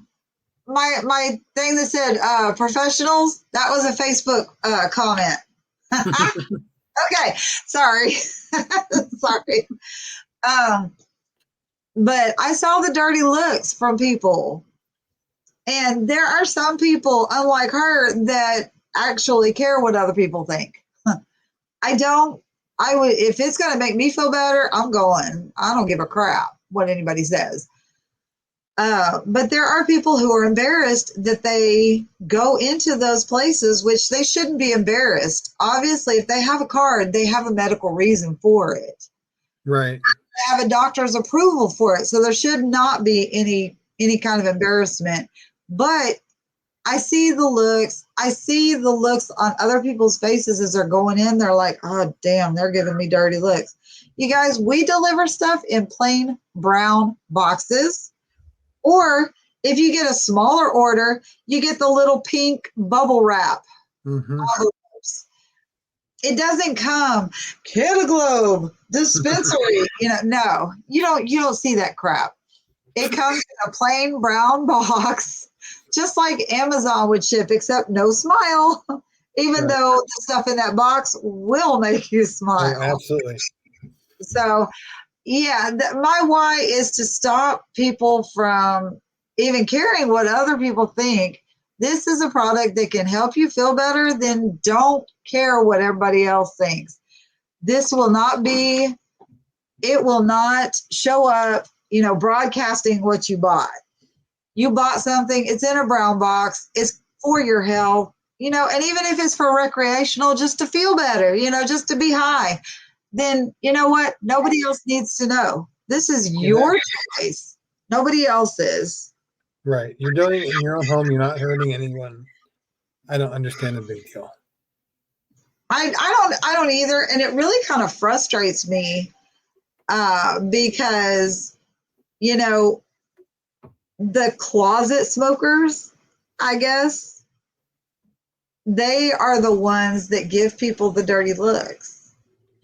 My thing that said professionals, that was a Facebook comment. Okay, sorry. Sorry. But I saw the dirty looks from people. And there are some people, unlike her, that actually care what other people think. I don't. I would, if it's going to make me feel better, I'm going. I don't give a crap what anybody says. But there are people who are embarrassed that they go into those places, which they shouldn't be embarrassed. Obviously, if they have a card, they have a medical reason for it. Right. They have a doctor's approval for it. So there should not be any kind of embarrassment. But I see the looks. I see the looks on other people's faces as they're going in. They're like, oh, damn, they're giving me dirty looks. You guys, we deliver stuff in plain brown boxes. Or if you get a smaller order, you get the little pink bubble wrap. It doesn't come Cannaglobe dispensary. No, you don't see that crap. It comes in a plain brown box, just like Amazon would ship, except no smile, even though the stuff in that box will make you smile. Oh, absolutely. So, yeah, my why is to stop people from even caring what other people think. This is a product that can help you feel better. Then don't care what everybody else thinks. This will not be, it will not show up, broadcasting what you bought. You bought something, it's in a brown box, it's for your health, and even if it's for recreational, just to feel better, just to be high, then you know what? Nobody else needs to know. This is your choice. Nobody else's. Right. You're doing it in your own home. You're not hurting anyone. I don't understand the big deal. I don't either. And it really kind of frustrates me because, the closet smokers, I guess, they are the ones that give people the dirty looks.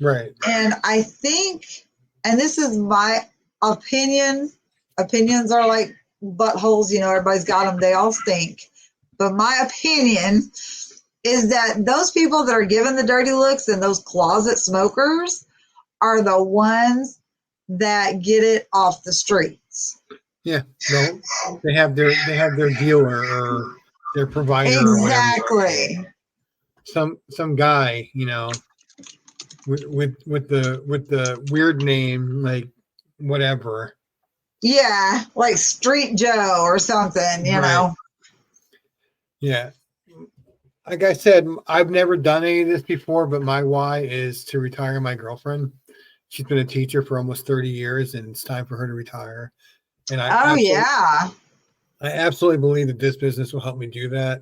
Right. And I think, and this is my opinion, opinions are like buttholes, everybody's got them, they all stink. But my opinion is that those people that are given the dirty looks and those closet smokers are the ones that get it off the streets. Yeah, no, they have their dealer or their provider. Exactly. Or some guy, with the weird name, like whatever. Yeah, like Street Joe or something, you know. Yeah. Like I said, I've never done any of this before, but my why is to retire my girlfriend. She's been a teacher for almost 30 years, and it's time for her to retire. And I absolutely believe that this business will help me do that.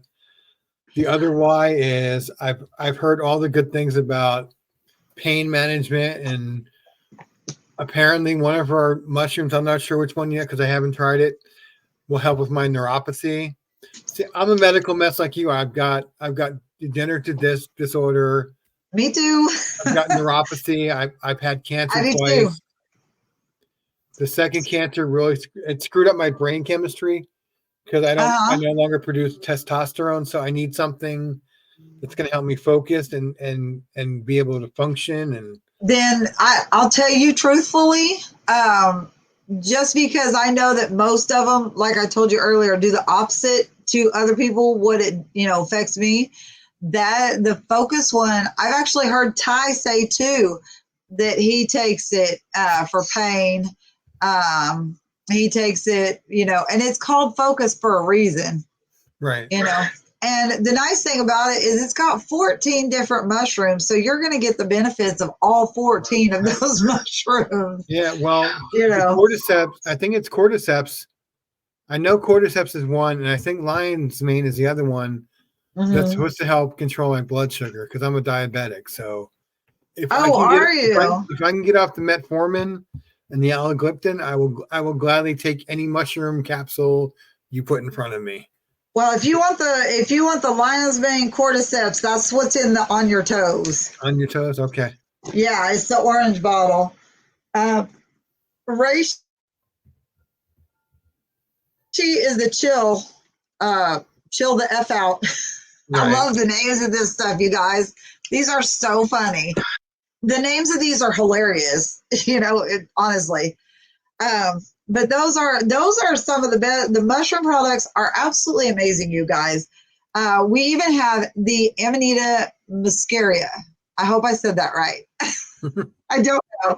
The other why is I've heard all the good things about pain management, and apparently one of our mushrooms, I'm not sure which one yet because I haven't tried it, will help with my neuropathy. See, I'm a medical mess like you. I've got degenerative disc disorder. Me too. I've got neuropathy. I've had cancer twice. Too. The second cancer really screwed up my brain chemistry because I no longer produce testosterone. So I need something that's going to help me focus and be able to function. And then I'll tell you truthfully, just because I know that most of them, like I told you earlier, do the opposite to other people, what it, affects me. That the focus one, I've actually heard Ty say too, that he takes it for pain. He takes it, and it's called focus for a reason. Right. And the nice thing about it is it's got 14 different mushrooms. So you're going to get the benefits of all 14 of those mushrooms. Yeah. Well, cordyceps, I think it's cordyceps. I know cordyceps is one, and I think lion's mane is the other one. That's supposed to help control my blood sugar because I'm a diabetic. So if I can get off the metformin and the allogliptin, I will gladly take any mushroom capsule you put in front of me. Well, if you want the lion's mane cordyceps, that's what's on your toes. On your toes, okay. Yeah, it's the orange bottle. Reishi is the chill the F out. Right. I love the names of this stuff, you guys. These are so funny. The names of these are hilarious, honestly. But those are some of the best. The mushroom products are absolutely amazing, you guys. We even have the Amanita muscaria. I hope I said that right. I don't know,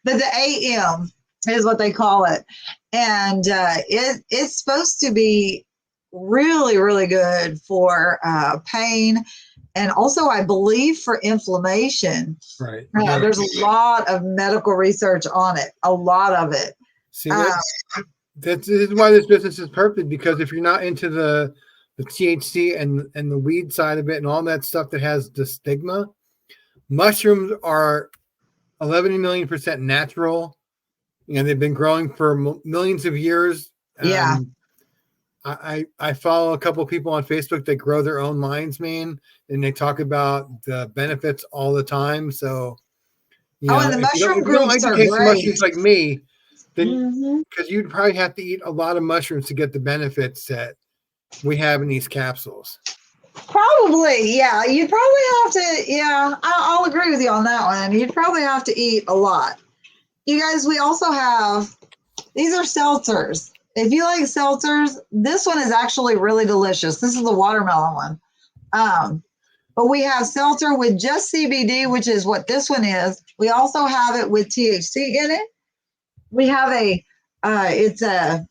but the AM is what they call it, and it's supposed to be really, really good for pain, and also I believe for inflammation. Right. There's a lot of medical research on it. A lot of it. See, this is why this business is perfect, because if you're not into the THC and the weed side of it and all that stuff that has the stigma, mushrooms are 11 million% natural. They've been growing for millions of years. Yeah. I follow a couple of people on Facebook that grow their own lion's mane, and they talk about the benefits all the time. So, and the mushroom if you don't like to taste mushrooms like me, then because you'd probably have to eat a lot of mushrooms to get the benefits that we have in these capsules. Probably, yeah. You'd probably have to, yeah. I'll agree with you on that one. You'd probably have to eat a lot. You guys, we also have, these are seltzers. If you like seltzers, this one is actually really delicious. This is the watermelon one. But we have seltzer with just CBD, which is what this one is. We also have it with THC in it. We have it's a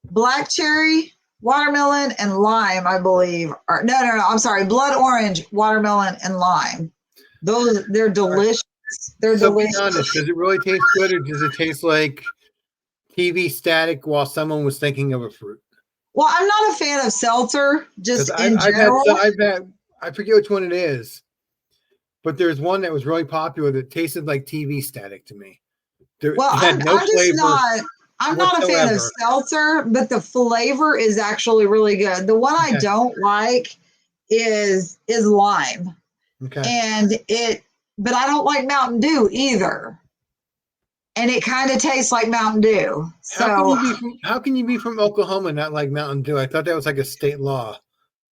black cherry, watermelon, and lime, I believe. Or no, I'm sorry, blood orange, watermelon, and lime. They're delicious. They're delicious. Be honest, does it really taste good, or does it taste like TV static while someone was thinking of a fruit? Well, I'm not a fan of seltzer, just in general. I forget which one it is, but there's one that was really popular that tasted like TV static to me. I'm not a fan of seltzer, but the flavor is actually really good. The one I don't like is lime. Okay. But I don't like Mountain Dew either. And it kind of tastes like Mountain Dew. So how can you be from Oklahoma and not like Mountain Dew? I thought that was like a state law.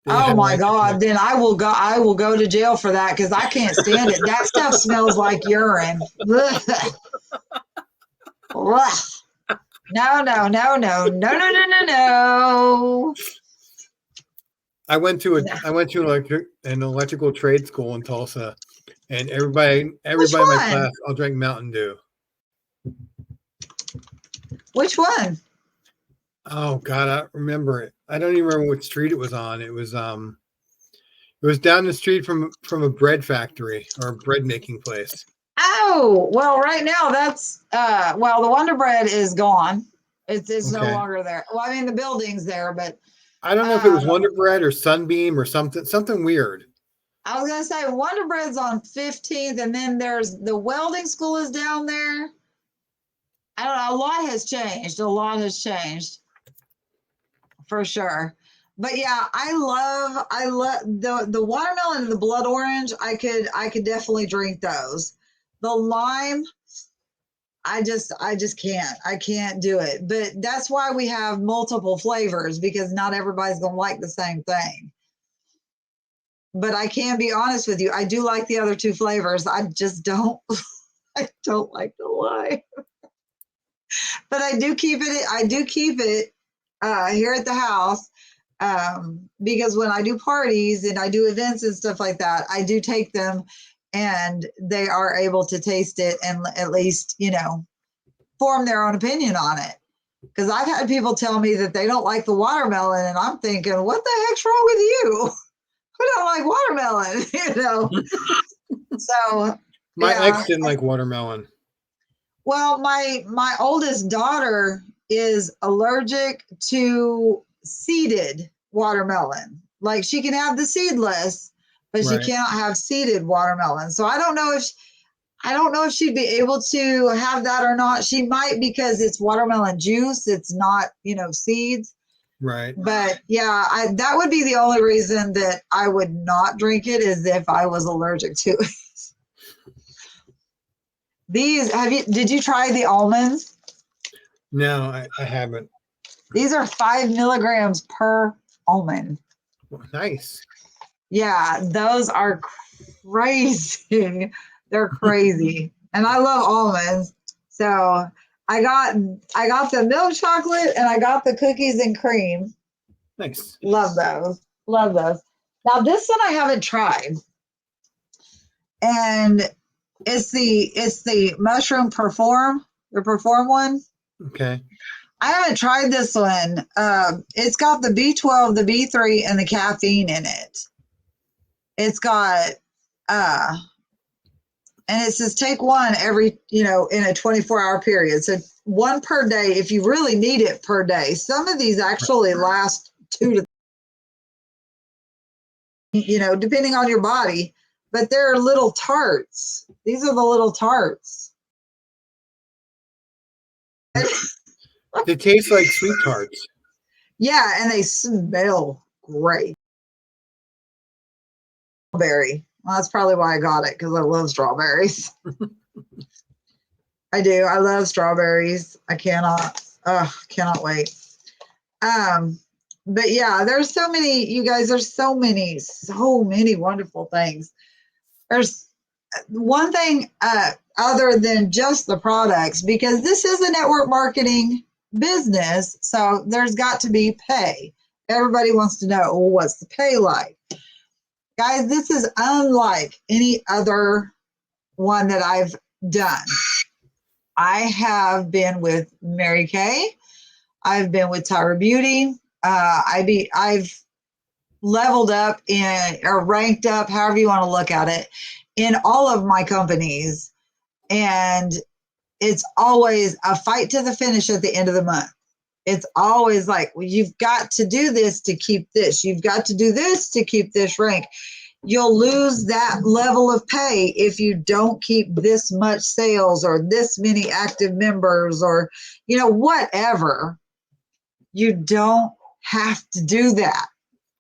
Oh my God! Then I will go to jail for that, because I can't stand it. That stuff smells like urine. No. I went to an electrical trade school in Tulsa, and everybody in my class all drank Mountain Dew. Which one? Oh God, I don't remember it. I don't even remember what street it was on. It was down the street from a bread factory or a bread making place. Oh, well, right now that's the Wonder Bread is gone. It's no longer there. Well, I mean, the building's there, but I don't know if it was Wonder Bread or Sunbeam or something weird. I was gonna say Wonder Bread's on 15th, and then there's the welding school is down there. I don't know. A lot has changed. For sure. But yeah, I love the watermelon and the blood orange. I could definitely drink those. The lime, I just can't. I can't do it. But that's why we have multiple flavors, because not everybody's gonna like the same thing. But I can be honest with you, I do like the other two flavors. I just don't I don't like the lime. But I do keep it here at the house, because when I do parties and I do events and stuff like that, I do take them, and they are able to taste it and at least, form their own opinion on it. Because I've had people tell me that they don't like the watermelon, and I'm thinking, what the heck's wrong with you? Who don't like watermelon? So my ex didn't like watermelon. Well, my oldest daughter is allergic to seeded watermelon. Like, she can have the seedless, but she cannot have seeded watermelon. So I don't know if she'd be able to have that or not. She might, because it's watermelon juice. It's not, seeds. Right. But yeah, that would be the only reason that I would not drink it, is if I was allergic to it. Did you try the almonds? No, I haven't. These are 5 milligrams per almond. Well, nice. Yeah, those are crazy. They're crazy. And I love almonds. So I got the milk chocolate and I got the cookies and cream. Nice. Love those. Love those. Now this one I haven't tried. And it's the mushroom perform, the perform one. Okay. I haven't tried this one. It's got the B12, the B3, and the caffeine in it. It's got and it says take one every, in a 24-hour period. So one per day if you really need it per day. Some of these actually last 2 to, depending on your body, but they're little tarts. These are the little tarts. They taste like sweet tarts. Yeah, and they smell great. Strawberry. Well, that's probably why I got it, because I love strawberries. I do. I love strawberries. I cannot wait. But yeah, there's so many, you guys, there's so many wonderful things. There's one thing other than just the products, because this is a network marketing business, so there's got to be pay. Everybody wants to know, well, what's the pay like? Guys, this is unlike any other one that I've done. I have been with Mary Kay. I've been with Tyra Beauty. I've leveled up or ranked up, however you want to look at it, in all of my companies. And it's always a fight to the finish at the end of the month. It's always like, well, you've got to do this to keep this. You've got to do this to keep this rank. You'll lose that level of pay if you don't keep this much sales or this many active members or, whatever. You don't have to do that.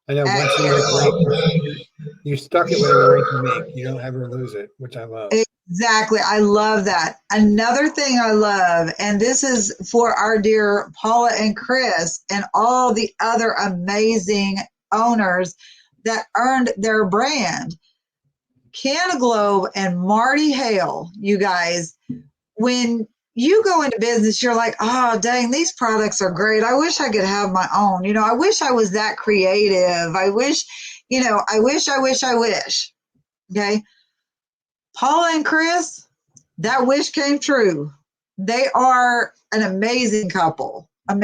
I know. Once you make rank, you're stuck at whatever rank you make. You don't ever lose it, which I love. Exactly. I love that. Another thing I love, and this is for our dear Paula and Chris and all the other amazing owners that earned their brand. Cannaglobe and Marty Hale, you guys, when you go into business, you're like, oh, dang, these products are great. I wish I could have my own. I wish I was that creative. I wish. Okay. Paula and Chris, that wish came true. They are an amazing couple. And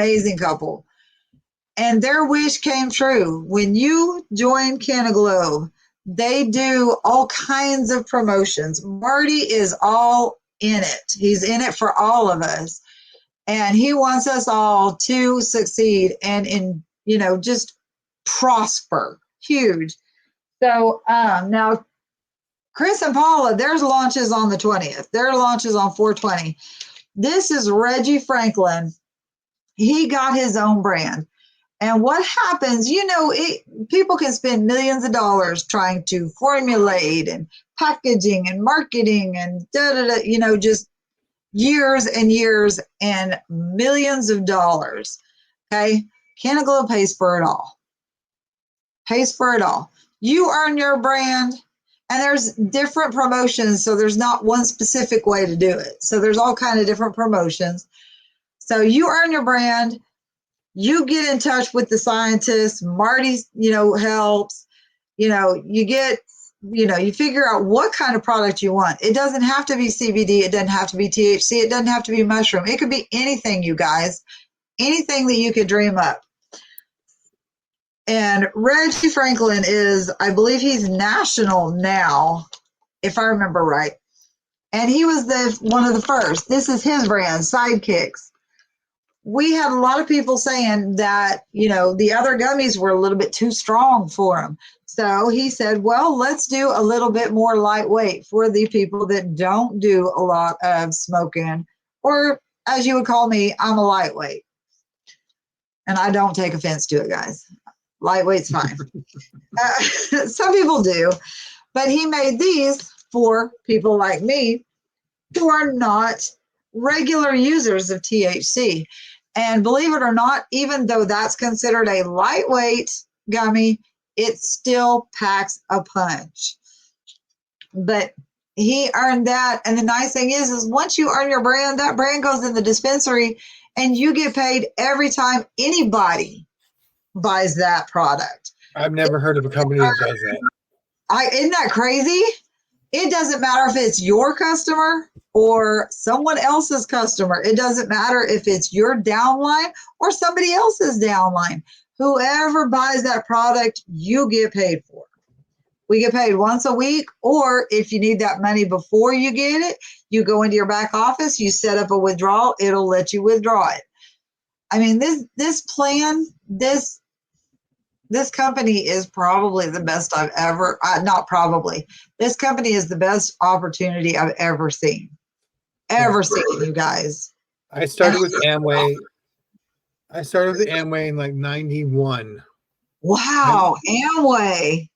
their wish came true. When you join Cannaglobe, they do all kinds of promotions. Marty is all in it. He's in it for all of us. And he wants us all to succeed and just prosper. Huge. So now Chris and Paula, there's launches on the 20th. Their launches on 4/20. This is Reggie Franklin. He got his own brand. And what happens, people can spend millions of dollars trying to formulate and packaging and marketing and just years and years and millions of dollars. Okay. Cannaglobe pays for it all. You earn your brand, and there's different promotions. So there's not one specific way to do it. So there's all kind of different promotions. So you earn your brand. You get in touch with the scientists. Marty, helps. You get, you figure out what kind of product you want. It doesn't have to be CBD. It doesn't have to be THC. It doesn't have to be mushroom. It could be anything, you guys. Anything that you could dream up. And Reggie Franklin is, I believe he's national now, if I remember right. And he was one of the first. This is his brand, Sidekicks. We had a lot of people saying that, the other gummies were a little bit too strong for him. So he said, well, let's do a little bit more lightweight for the people that don't do a lot of smoking, or as you would call me, I'm a lightweight. And I don't take offense to it, guys. Lightweight's fine. Some people do, but he made these for people like me who are not regular users of THC. And believe it or not, even though that's considered a lightweight gummy, it still packs a punch. But he earned that. And the nice thing is once you earn your brand, that brand goes in the dispensary and you get paid every time anybody buys that product. I've never heard of a company that does that. Isn't that crazy? It doesn't matter if it's your customer or someone else's customer. It doesn't matter if it's your downline or somebody else's downline. Whoever buys that product, you get paid for. We get paid once a week, or if you need that money before you get it, you go into your back office, you set up a withdrawal, it'll let you withdraw it. I mean, this plan, this company is probably the best I've ever, not probably, this company is the best opportunity I've ever seen. Seen, you guys. I started with Amway. In like 91. Wow, Amway.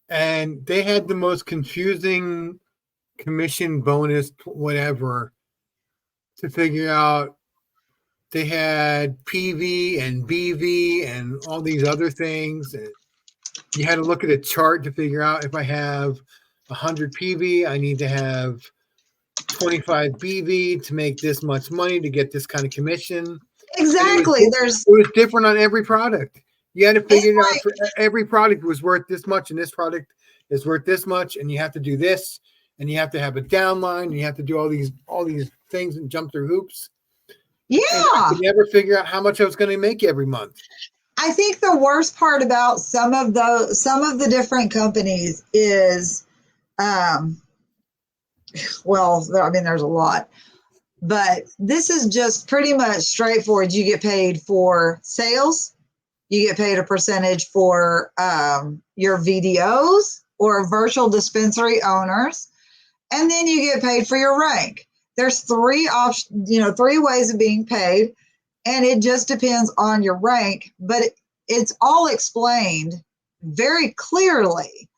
And they had the most confusing commission bonus, whatever, to figure out. They had PV and BV and all these other things. And you had to look at a chart to figure out if I have 100 PV, I need to have 25 BV to make this much money to get this kind of commission. Exactly. It was different on every product. You had to figure it out. For every product was worth this much, and this product is worth this much, and you have to do this, and you have to have a downline, and you have to do all these things and jump through hoops. Yeah. And you never figure out how much I was going to make every month. I think the worst part about some of the different companies is, well, I mean, there's a lot, but this is just pretty much straightforward. You get paid for sales. You get paid a percentage for your VDOs or virtual dispensary owners, and then you get paid for your rank. There's three ways of being paid, and it just depends on your rank, but it's all explained very clearly.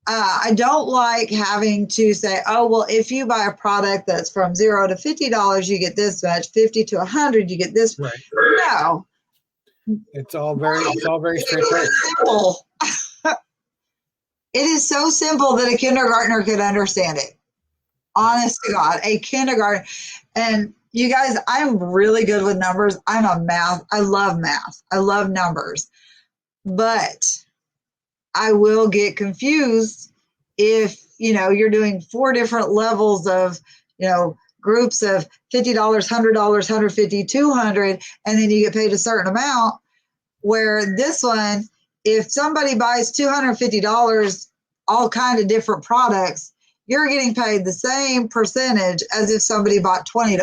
I don't like having to say, oh, well, if you buy a product that's from $0 to $50, you get this much, 50 to 100, you get this. Right. No. It's all very straightforward. Simple. It is so simple that a kindergartner could understand it. Honest to God, a kindergarten. And you guys, I'm really good with numbers. I love math. I love numbers. But I will get confused if, you're doing 4 different levels of, groups of $50, $100, $150, $200, and then you get paid a certain amount. Where this one, if somebody buys $250, all kind of different products, you're getting paid the same percentage as if somebody bought $20.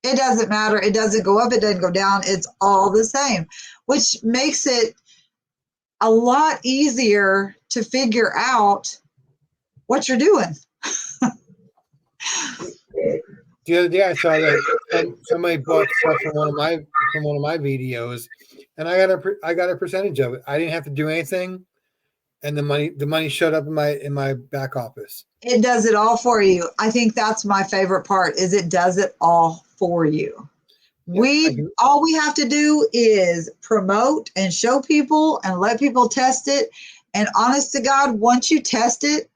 It doesn't matter. It doesn't go up. It doesn't go down. It's all the same, which makes it a lot easier to figure out what you're doing. The other day I saw that somebody bought stuff from one of my videos, and I got a percentage of it. I didn't have to do anything, and the money showed up in my back office. It does it all for you. I think that's my favorite part. Is it does it all for you. Yeah, all we have to do is promote and show people and let people test it. And honest to God, once you test it,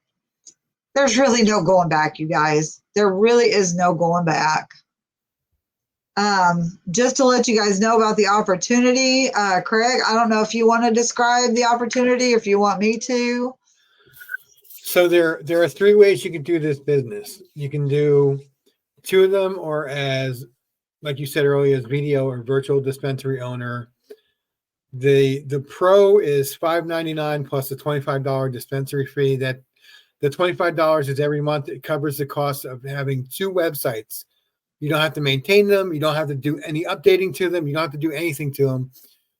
there's really no going back, you guys. There really is no going back. Just to let you guys know about the opportunity, Craig, I don't know if you want to describe the opportunity, if you want me to. So there are 3 ways you can do this business. You can do 2 of them, or as, like you said earlier, as VDO or virtual dispensary owner. The pro is $5.99 plus a $25 dispensary fee. That the $25 is every month. It covers the cost of having 2 websites. You don't have to maintain them. You don't have to do any updating to them. You don't have to do anything to them.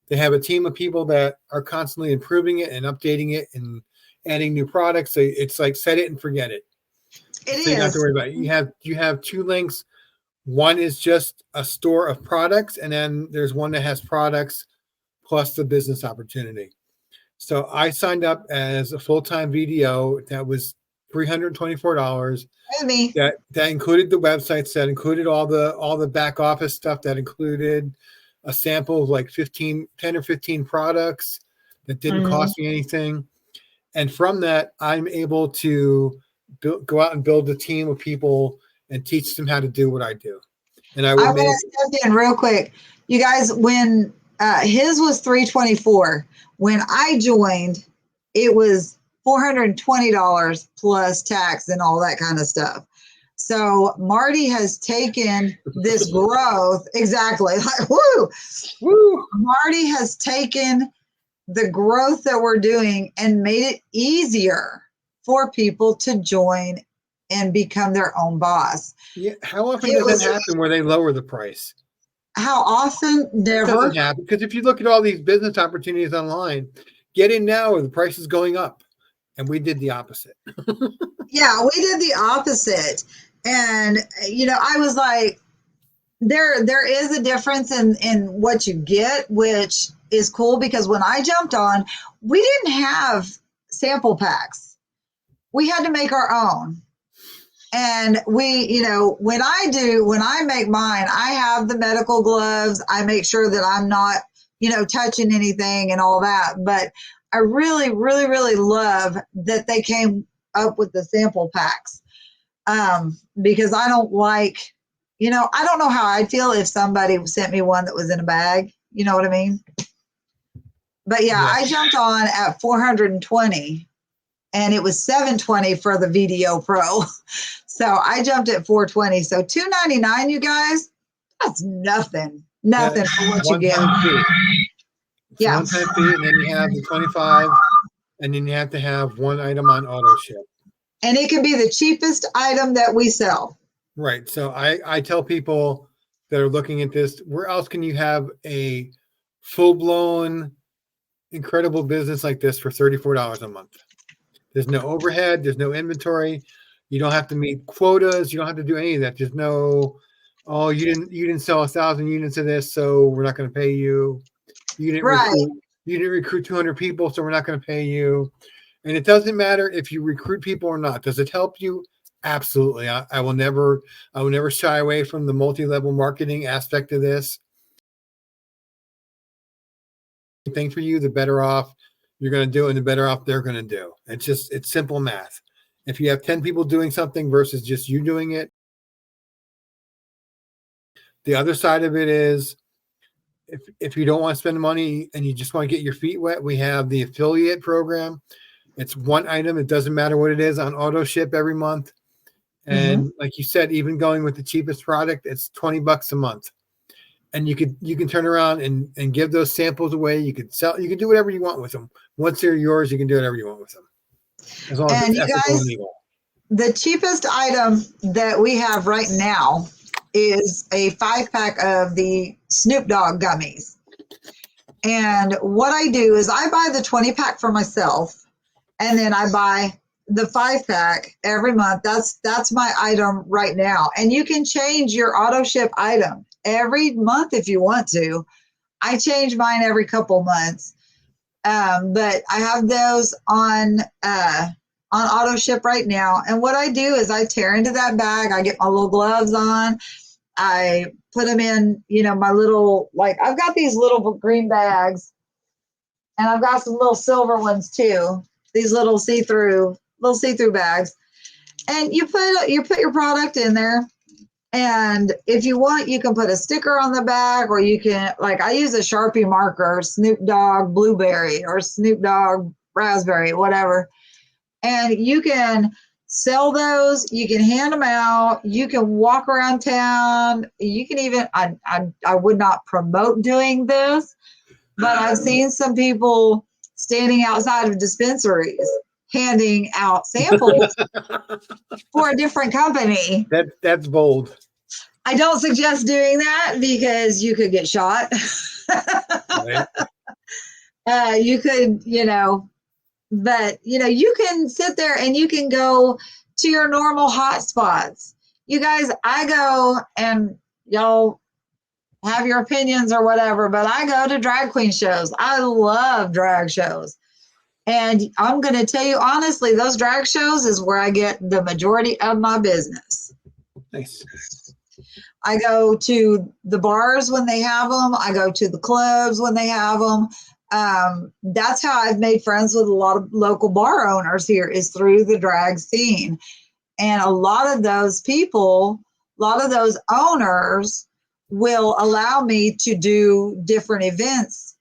They have a team of people that are constantly improving it and updating it and adding new products. So it's like set it and forget it. It is. You don't have to worry about it. You have 2 links. One is just a store of products, and then there's one that has products plus the business opportunity. So I signed up as a full-time VDO. That was $324. Me. That included the websites, that included all the back office stuff, that included a sample of like 10 or 15 products that didn't cost me anything. And from that, I'm able to go out and build a team of people and teach them how to do what I do. And I want to step in real quick. You guys, when his was $324, when I joined, it was $420 plus tax and all that kind of stuff. So Marty has taken this growth, exactly, like woo. Marty has taken the growth that we're doing and made it easier for people to join and become their own boss. Yeah. How often does that happen where they lower the price? How often? Never. It doesn't happen, because if you look at all these business opportunities online, get in now or the price is going up. And we did the opposite. Yeah, we did the opposite. And, I was like, there is a difference in what you get, which is cool, because when I jumped on, we didn't have sample packs. We had to make our own. And we, when I make mine, I have the medical gloves. I make sure that I'm not, touching anything and all that. But I really, really, really love that they came up with the sample packs, because I don't like, I don't know how I'd feel if somebody sent me one that was in a bag. You know what I mean? But yeah. I jumped on at 420, and it was 720 for the VDO Pro. So I jumped at 420. So $299, you guys, that's nothing for what you get. Yeah. One-time fee, and then you have the 25, and then you have to have one item on auto ship. And it can be the cheapest item that we sell. Right. So I tell people that are looking at this, where else can you have a full-blown, incredible business like this for $34 a month? There's no overhead. There's no inventory. You don't have to meet quotas. You don't have to do any of that. There's no, oh, you didn't sell 1,000 units of this, so we're not going to pay you. You didn't recruit 200 people, so we're not going to pay you. And it doesn't matter if you recruit people or not. Does it help you? Absolutely. I will never shy away from the multi-level marketing aspect of this. The thing for you, the better off you're going to do, and the better off they're going to do. It's simple math. If you have 10 people doing something versus just you doing it. The other side of it is, if you don't want to spend money and you just want to get your feet wet, we have the affiliate program. It's one item. It doesn't matter what it is, on auto ship every month. And like you said, even going with the cheapest product, it's $20 a month. And you can turn around and give those samples away. You could sell, you can do whatever you want with them. Once they're yours, you can do whatever you want with them. As long as it's ethical and legal. The cheapest item that we have right now is a 5-pack of the Snoop Dogg gummies. And what I do is I buy the 20-pack for myself, and then I buy the 5-pack every month. That's my item right now. And you can change your auto ship item every month if you want to. I change mine every couple months. But I have those on auto ship right now. And what I do is I tear into that bag. I get my little gloves on. I put them in, my little, I've got these little green bags, and I've got some little silver ones too. These little see-through bags. And you put your product in there. And if you want, you can put a sticker on the back, or you can, I use a Sharpie marker, Snoop Dogg blueberry or Snoop Dogg raspberry, whatever. And you can sell those. You can hand them out. You can walk around town. You can even, I would not promote doing this, but I've seen some people standing outside of dispensaries handing out samples for a different company. That's bold. I don't suggest doing that, because you could get shot. Right. You could, but you can sit there and you can go to your normal hot spots. you guys, I go, and y'all have your opinions or whatever, but I go to drag queen shows. I love drag shows. And I'm going to tell you honestly, those drag shows is where I get the majority of my business. Nice. I go to the bars when they have them. I go to the clubs when they have them. That's how I've made friends with a lot of local bar owners here, is through the drag scene. And a lot of those people, a lot of those owners will allow me to do different events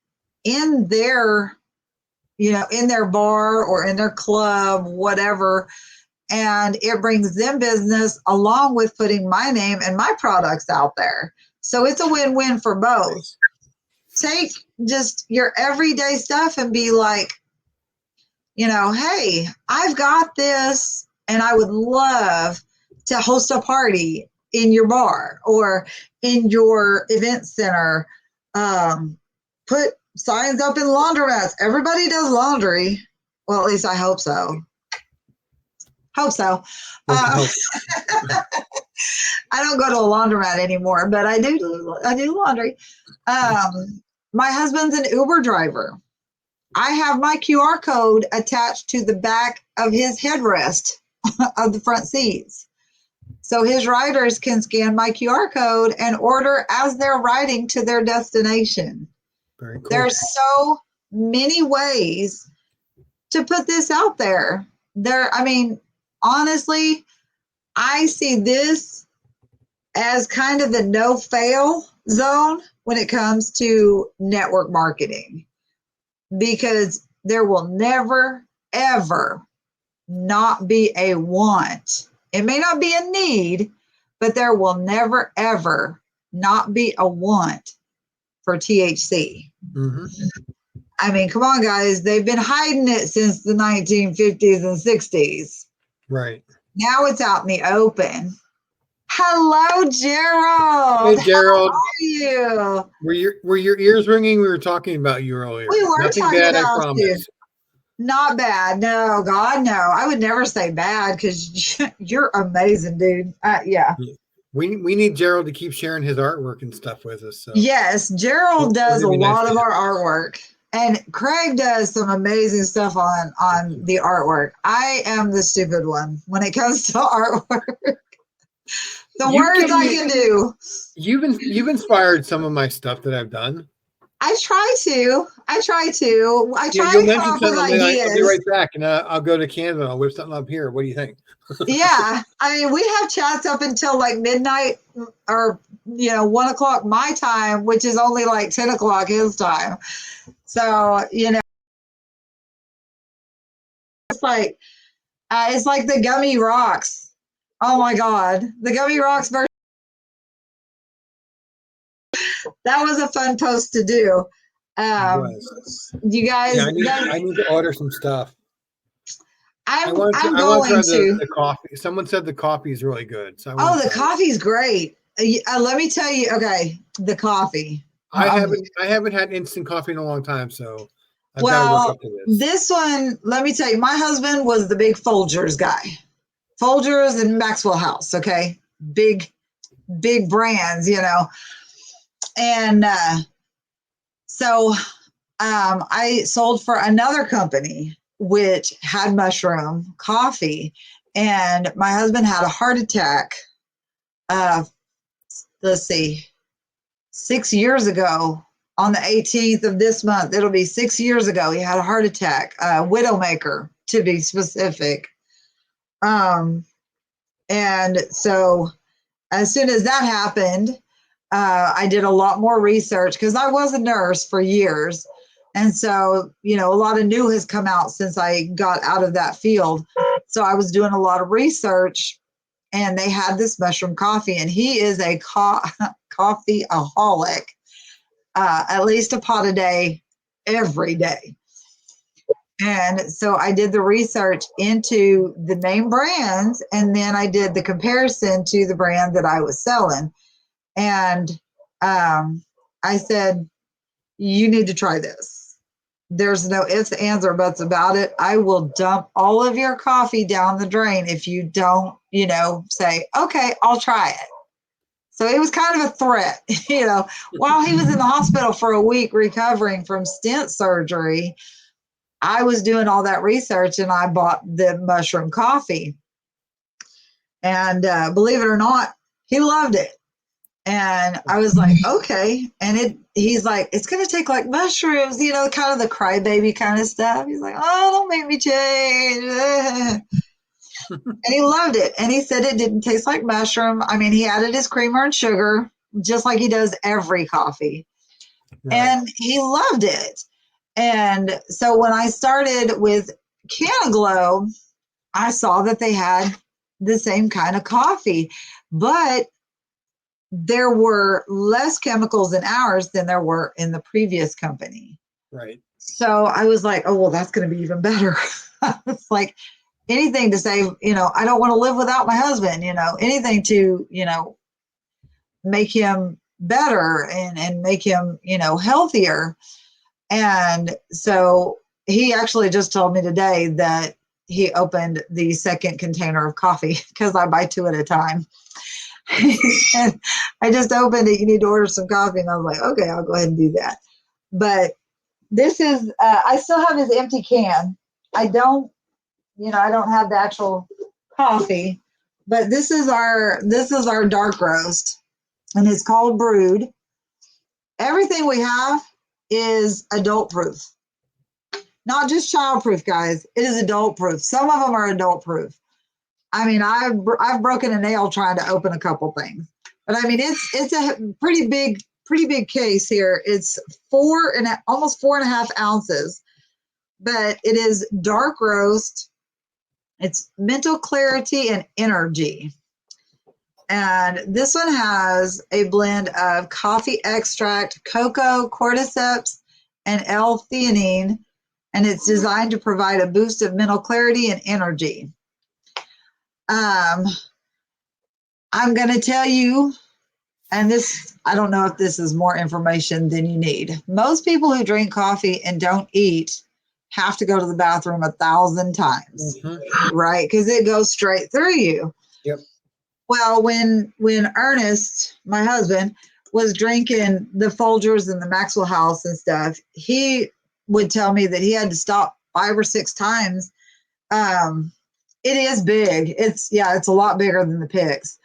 in their, in their bar or in their club, whatever. And it brings them business along with putting my name and my products out there. So it's a win-win for both. Take just your everyday stuff and be like, hey, I've got this, and I would love to host a party in your bar or in your event center. Put signs up in laundromats. Everybody does laundry. Well, at least I hope so. Hope so. I don't go to a laundromat anymore, but I do laundry. My husband's an Uber driver. I have my QR code attached to the back of his headrest of the front seats. So his riders can scan my QR code and order as they're riding to their destination. Very cool. There's so many ways to put this out there. Honestly, I see this as kind of the no-fail zone when it comes to network marketing, because there will never, ever not be a want. It may not be a need, but there will never, ever not be a want for THC. Mm-hmm. I mean, come on, guys. They've been hiding it since the 1950s and 60s. Right. Now it's out in the open. Hello, Gerald. Hey, Gerald. How are you? Were your ears ringing? We were talking about you earlier. We were Nothing talking bad, about I promise. you. Not bad. No, God, no. I would never say bad, because you're amazing, dude. Yeah. We need Gerald to keep sharing his artwork and stuff with us. So. Yes, Gerald does a lot of our artwork. And Craig does some amazing stuff on the artwork. I am the stupid one when it comes to artwork. The words I can do. You've inspired some of my stuff that I've done. I try to. I try to You'll come up with ideas. I'll be right back, and I'll go to Canva and I'll whip something up here. What do you think? Yeah. I mean, we have chats up until like midnight or, 1 o'clock my time, which is only like 10 o'clock his time. So, it's like the gummy rocks. Oh my God. The gummy rocks version. That was a fun post to do. You guys. Yeah, I need to order some stuff. I'm going to. The coffee. Someone said the coffee is really good. So the coffee's great. Let me tell you. Okay, the coffee. I haven't had instant coffee in a long time, so I've got to work up to this. This one, let me tell you, my husband was the big Folgers guy. Folgers and Maxwell House. Okay, big brands, and so I sold for another company which had mushroom coffee, and my husband had a heart attack. Let's see, 6 years ago on the 18th of this month. It'll be 6 years ago. He had a heart attack, widowmaker to be specific. And so as soon as that happened, I did a lot more research, because I was a nurse for years. And so, a lot of new has come out since I got out of that field. So I was doing a lot of research, and they had this mushroom coffee, and he is a coffeeaholic, at least a pot a day, every day. And so I did the research into the name brands, and then I did the comparison to the brand that I was selling. And I said, you need to try this. there's no ifs, ands, or buts about it. I will dump all of your coffee down the drain if you don't, say, okay, I'll try it. So it was kind of a threat, while he was in the hospital for a week recovering from stent surgery. I was doing all that research and I bought the mushroom coffee. And believe it or not, he loved it. And I was like, okay. And he's like, it's going to take like mushrooms, kind of the crybaby kind of stuff. He's like, oh, don't make me change. And he loved it. And he said it didn't taste like mushroom. I mean, he added his creamer and sugar, just like he does every coffee. Right. And he loved it. And so when I started with Cannaglobe, I saw that they had the same kind of coffee, but there were less chemicals in ours than there were in the previous company. Right. So I was like, oh, well, that's going to be even better. It's like anything to save, I don't want to live without my husband, anything to, make him better and make him, healthier. And so he actually just told me today that he opened the second container of coffee because I buy 2 at a time. And I just opened it. You need to order some coffee. And I was like, okay, I'll go ahead and do that. But this is, I still have his empty can. I don't have the actual coffee, but this is our dark roast and it's called Brewed. Everything we have is adult proof, not just child proof, guys. It is adult proof. Some of them are adult proof. I mean, I've broken a nail trying to open a couple things, but I mean, it's a pretty big case here. It's almost 4.5 ounces, but it is dark roast. It's mental clarity and energy. And this one has a blend of coffee extract, cocoa, cordyceps, and L-theanine, and it's designed to provide a boost of mental clarity and energy. I'm going to tell you, and this, I don't know if this is more information than you need. Most people who drink coffee and don't eat have to go to the bathroom 1,000 times, right? Because it goes straight through you. Yep. Well, when Ernest, my husband, was drinking the Folgers and the Maxwell House and stuff, he would tell me that he had to stop 5 or 6 times. It is big. It's a lot bigger than the Picks.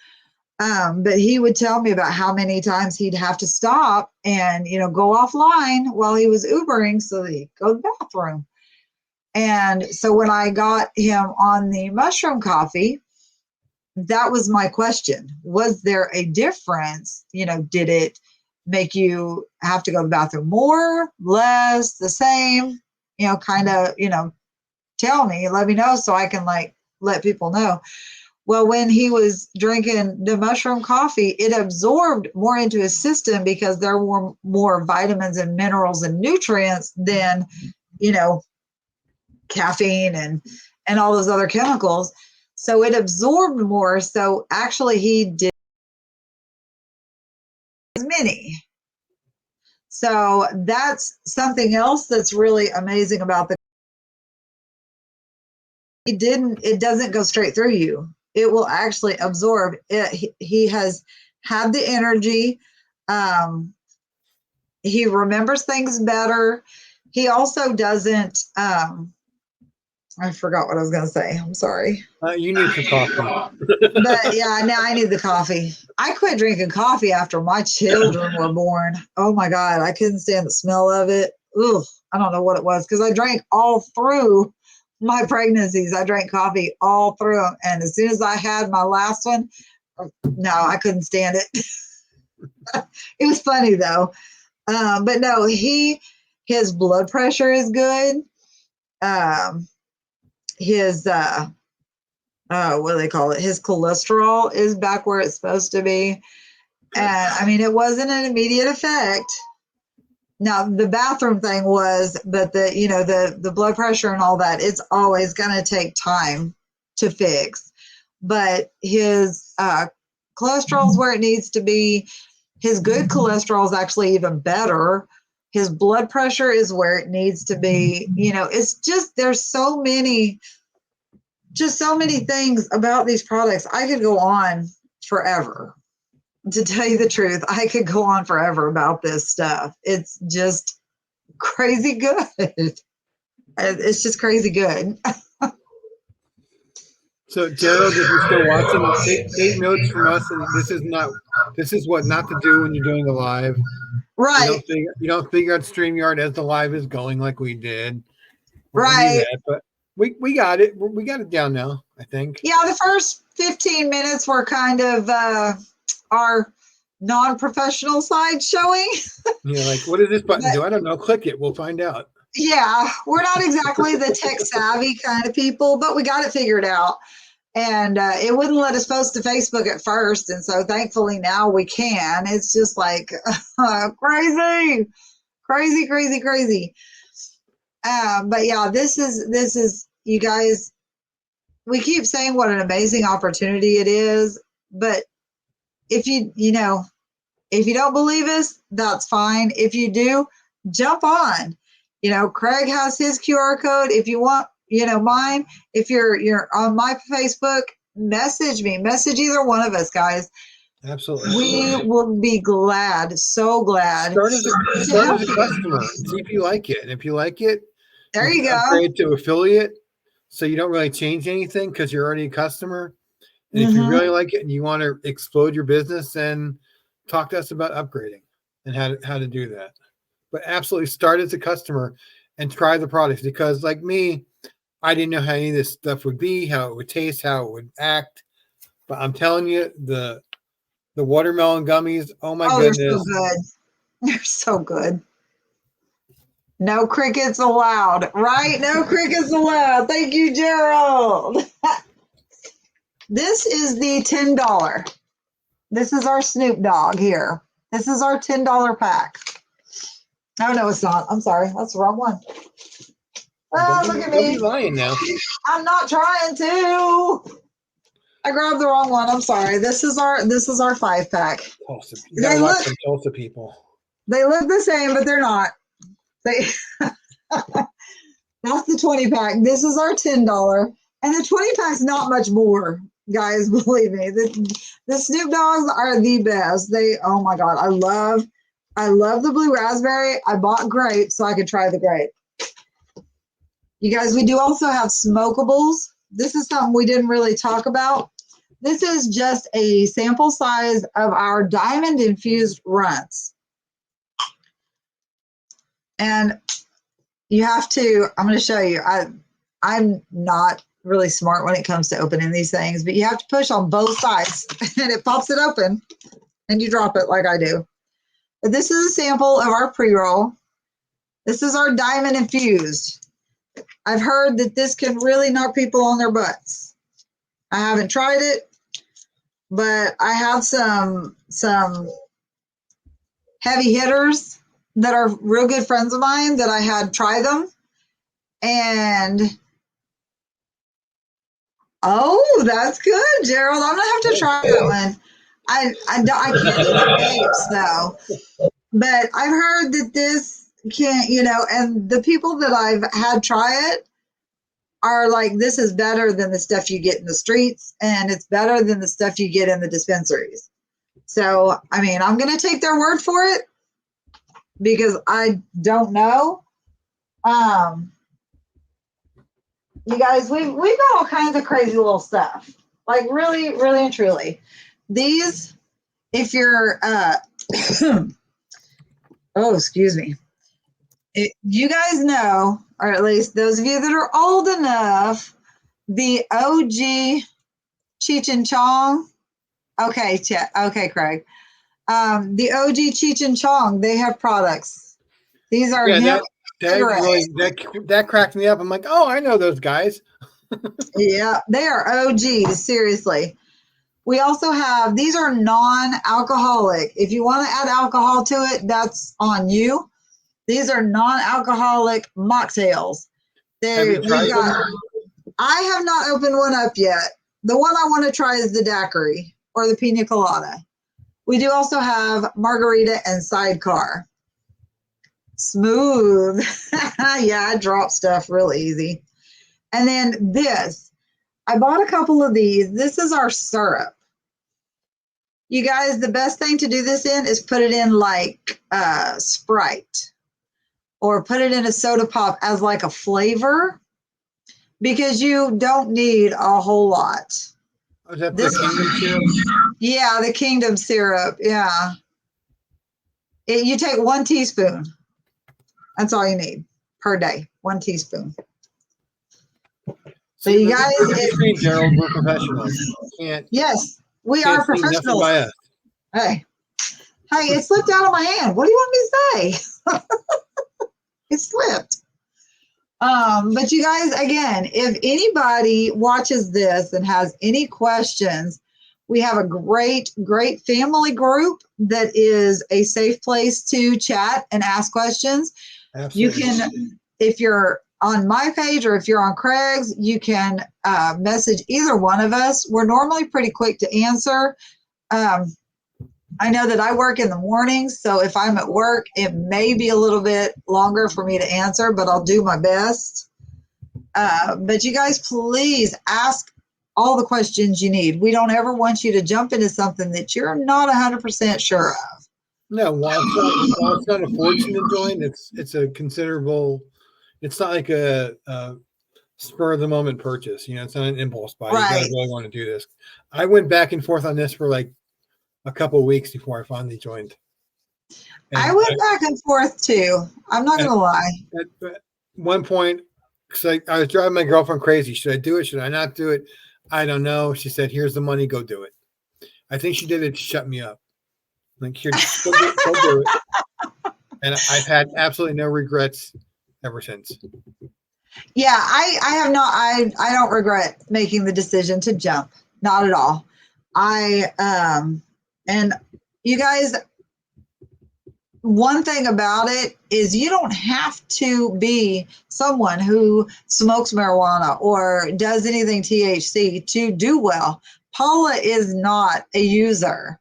But he would tell me about how many times he'd have to stop and, go offline while he was Ubering so that he'd go to the bathroom. And so when I got him on the mushroom coffee, that was my question. Was there a difference? Did it make you have to go to the bathroom more, less, the same? Kind of, tell me, let me know so I can let people know. Well, when he was drinking the mushroom coffee, it absorbed more into his system because there were more vitamins and minerals and nutrients than, caffeine and all those other chemicals. So it absorbed more. So actually he did as many. So that's something else that's really amazing about it doesn't go straight through you. It will actually absorb it. He has had the energy. He remembers things better. He also doesn't, I forgot what I was going to say. I'm sorry. You need some coffee. But yeah, now I need the coffee. I quit drinking coffee after my children were born. Oh my God. I couldn't stand the smell of it. Ugh, I don't know what it was because I drank all through my pregnancies. I drank coffee all through them. And as soon as I had my last one, no, I couldn't stand it. It was funny though. But no, his blood pressure is good. His what do they call it? His cholesterol is back where it's supposed to be. And I mean, it wasn't an immediate effect. Now the bathroom thing was, but the blood pressure and all that, it's always going to take time to fix. But his cholesterol is where it needs to be. His good cholesterol is actually even better. His blood pressure is where it needs to be. You know, it's just, there's so many things about these products. I could go on forever. To tell you the truth, I could go on forever about this stuff. It's just crazy good. It's just crazy good. So Gerald, if you're still watching, take notes from us. And this is what not to do when you're doing a live. Right. You don't figure out StreamYard as the live is going like we did. Right. But we got it. We got it down now, I think. Yeah, the first 15 minutes were kind of our non-professional side showing. Yeah, like, what does this button do? I don't know. Click it. We'll find out. Yeah, we're not exactly the tech savvy kind of people, but we got it figured out. And it wouldn't let us post to Facebook at first. And so thankfully now we can. It's just like crazy. But yeah, this is, you guys, we keep saying what an amazing opportunity it is. But if you don't believe us, that's fine. If you do, jump on. You know, Craig has his QR code. If you want, mine, if you're on my Facebook, message me, message either one of us, guys. Absolutely. We will be glad, so glad. Start as a customer. See if you like it. And if you like it, there you go. Upgrade to affiliate, so you don't really change anything because you're already a customer. And if you really like it and you want to explode your business, then talk to us about upgrading and how to do that. But absolutely start as a customer and try the products, because like me, I didn't know how any of this stuff would be, how it would taste, how it would act. But I'm telling you, the watermelon gummies, oh my goodness. They're so good. They're so good. No crickets allowed, right? No crickets allowed. Thank you, Gerald. This is the $10. This is our Snoop Dogg here. This is our $10 pack. Oh, no, it's not. I'm sorry. That's the wrong one. Oh, look at me. Don't be lying now. I'm not trying to. I grabbed the wrong one. I'm sorry. This is our 5-pack. You gotta watch some Tulsa people. They look the same, but they're not. That's the 20-pack. This is our $10. And the 20-pack's not much more, guys, believe me. The Snoop Dogs are the best. Oh my God, I love the blue raspberry. I bought grape so I could try the grape. You guys, we do also have smokables. This is something we didn't really talk about. This is just a sample size of our diamond infused runts. And you have to, I'm going to show you. I'm not really smart when it comes to opening these things, but you have to push on both sides and it pops it open and you drop it like I do. But this is a sample of our pre-roll. This is our diamond infused. I've heard that this can really knock people on their butts. I haven't tried it, but I have some heavy hitters that are real good friends of mine that I had try them. And oh, that's good, Gerald. I'm gonna have to try that one. I can't do the vapes though, but I've heard that this can't, and the people that I've had try it are like, this is better than the stuff you get in the streets, and it's better than the stuff you get in the dispensaries. So, I mean, I'm gonna take their word for it because I don't know. You guys, we've got all kinds of crazy little stuff. Like really, really and truly. These, if you're oh, excuse me. You guys know, or at least those of you that are old enough, the OG Cheech and Chong. Okay, okay, Craig. The OG Cheech and Chong, they have products. These are that cracked me up. I'm like, oh, I know those guys. Yeah, they are OGs, seriously. We also have, these are non-alcoholic. If you want to add alcohol to it, that's on you. These are non-alcoholic mocktails. I have not opened one up yet. The one I want to try is the daiquiri or the pina colada. We do also have margarita and sidecar. Smooth. Yeah, I drop stuff real easy. And then this, I bought a couple of these. This is our syrup. You guys, the best thing to do this in is put it in like Sprite or put it in a soda pop as like a flavor because you don't need a whole lot. Oh, is that the Kingdom syrup? Yeah, the Kingdom syrup. Yeah. You take 1 teaspoon. That's all you need per day. 1 teaspoon. So you guys, Gerald, we're professionals. Yes, we are professionals. By us. Hey, it slipped out of my hand. What do you want me to say? It slipped. But you guys, again, if anybody watches this and has any questions, we have a great family group that is a safe place to chat and ask questions. Absolutely. You can, if you're on my page or if you're on Craig's, you can message either one of us. We're normally pretty quick to answer. I know that I work in the mornings, so if I'm at work, it may be a little bit longer for me to answer, but I'll do my best. But you guys, please ask all the questions you need. We don't ever want you to jump into something that you're not 100% sure of. No, while it's not a fortune to join, it's a considerable. It's not like a spur of the moment purchase. You know, it's not an impulse buy. Right. You gotta really want to do this. I went back and forth on this for like a couple of weeks before I finally joined. And I went back and forth too. I'm not gonna lie. At one point, because I was driving my girlfriend crazy. Should I do it? Should I not do it? I don't know. She said, "Here's the money. Go do it." I think she did it to shut me up. Like, here, go do it. And I've had absolutely no regrets ever since. Yeah, I have not. I don't regret making the decision to jump. Not at all. And you guys, one thing about it is you don't have to be someone who smokes marijuana or does anything THC to do well. Paula is not a user,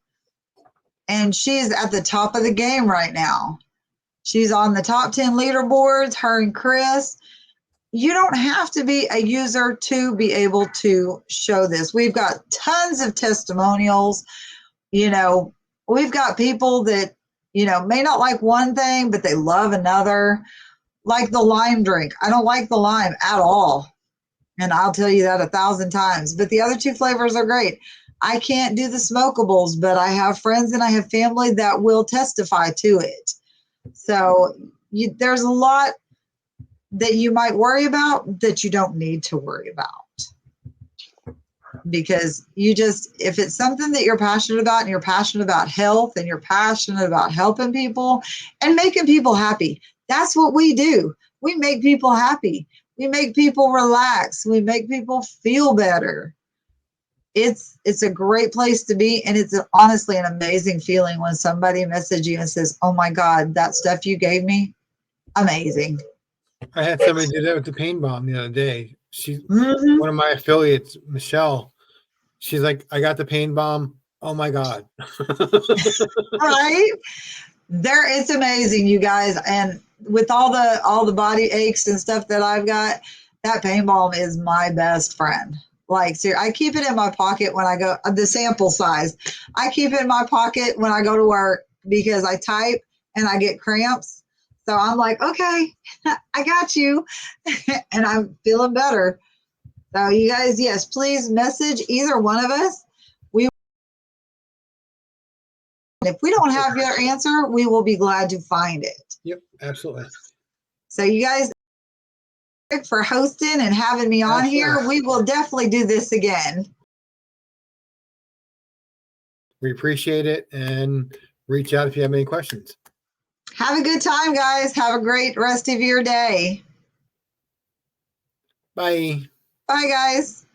and she's at the top of the game right now. She's on the top 10 leaderboards, her and Chris. You don't have to be a user to be able to show this. We've got tons of testimonials. You know, we've got people that, you know, may not like one thing, but they love another. Like the lime drink. I don't like the lime at all. And I'll tell you that 1,000 times. But the other 2 flavors are great. I can't do the smokables, but I have friends and I have family that will testify to it. So there's a lot that you might worry about that you don't need to worry about. Because if it's something that you're passionate about and you're passionate about health and you're passionate about helping people and making people happy, that's what we do. We make people happy. We make people relax. We make people feel better. It's a great place to be. And it's honestly an amazing feeling when somebody messages you and says, "Oh my God, that stuff you gave me, amazing." I had somebody do that with the pain bomb the other day. She's one of my affiliates, Michelle. She's like, "I got the pain bomb. Oh my God." Right? It's amazing, you guys. And with all the body aches and stuff that I've got, that pain balm is my best friend. Like, seriously, I keep it in my pocket when I go, the sample size. I keep it in my pocket when I go to work because I type and I get cramps. So I'm like, okay, I got you. And I'm feeling better. So you guys, yes, please message either one of us. If we don't have your answer, we will be glad to find it. Yep, absolutely. So you guys, for hosting and having me on here, we will definitely do this again. We appreciate it, and reach out if you have any questions. Have a good time, guys. Have a great rest of your day. Bye. Bye, guys.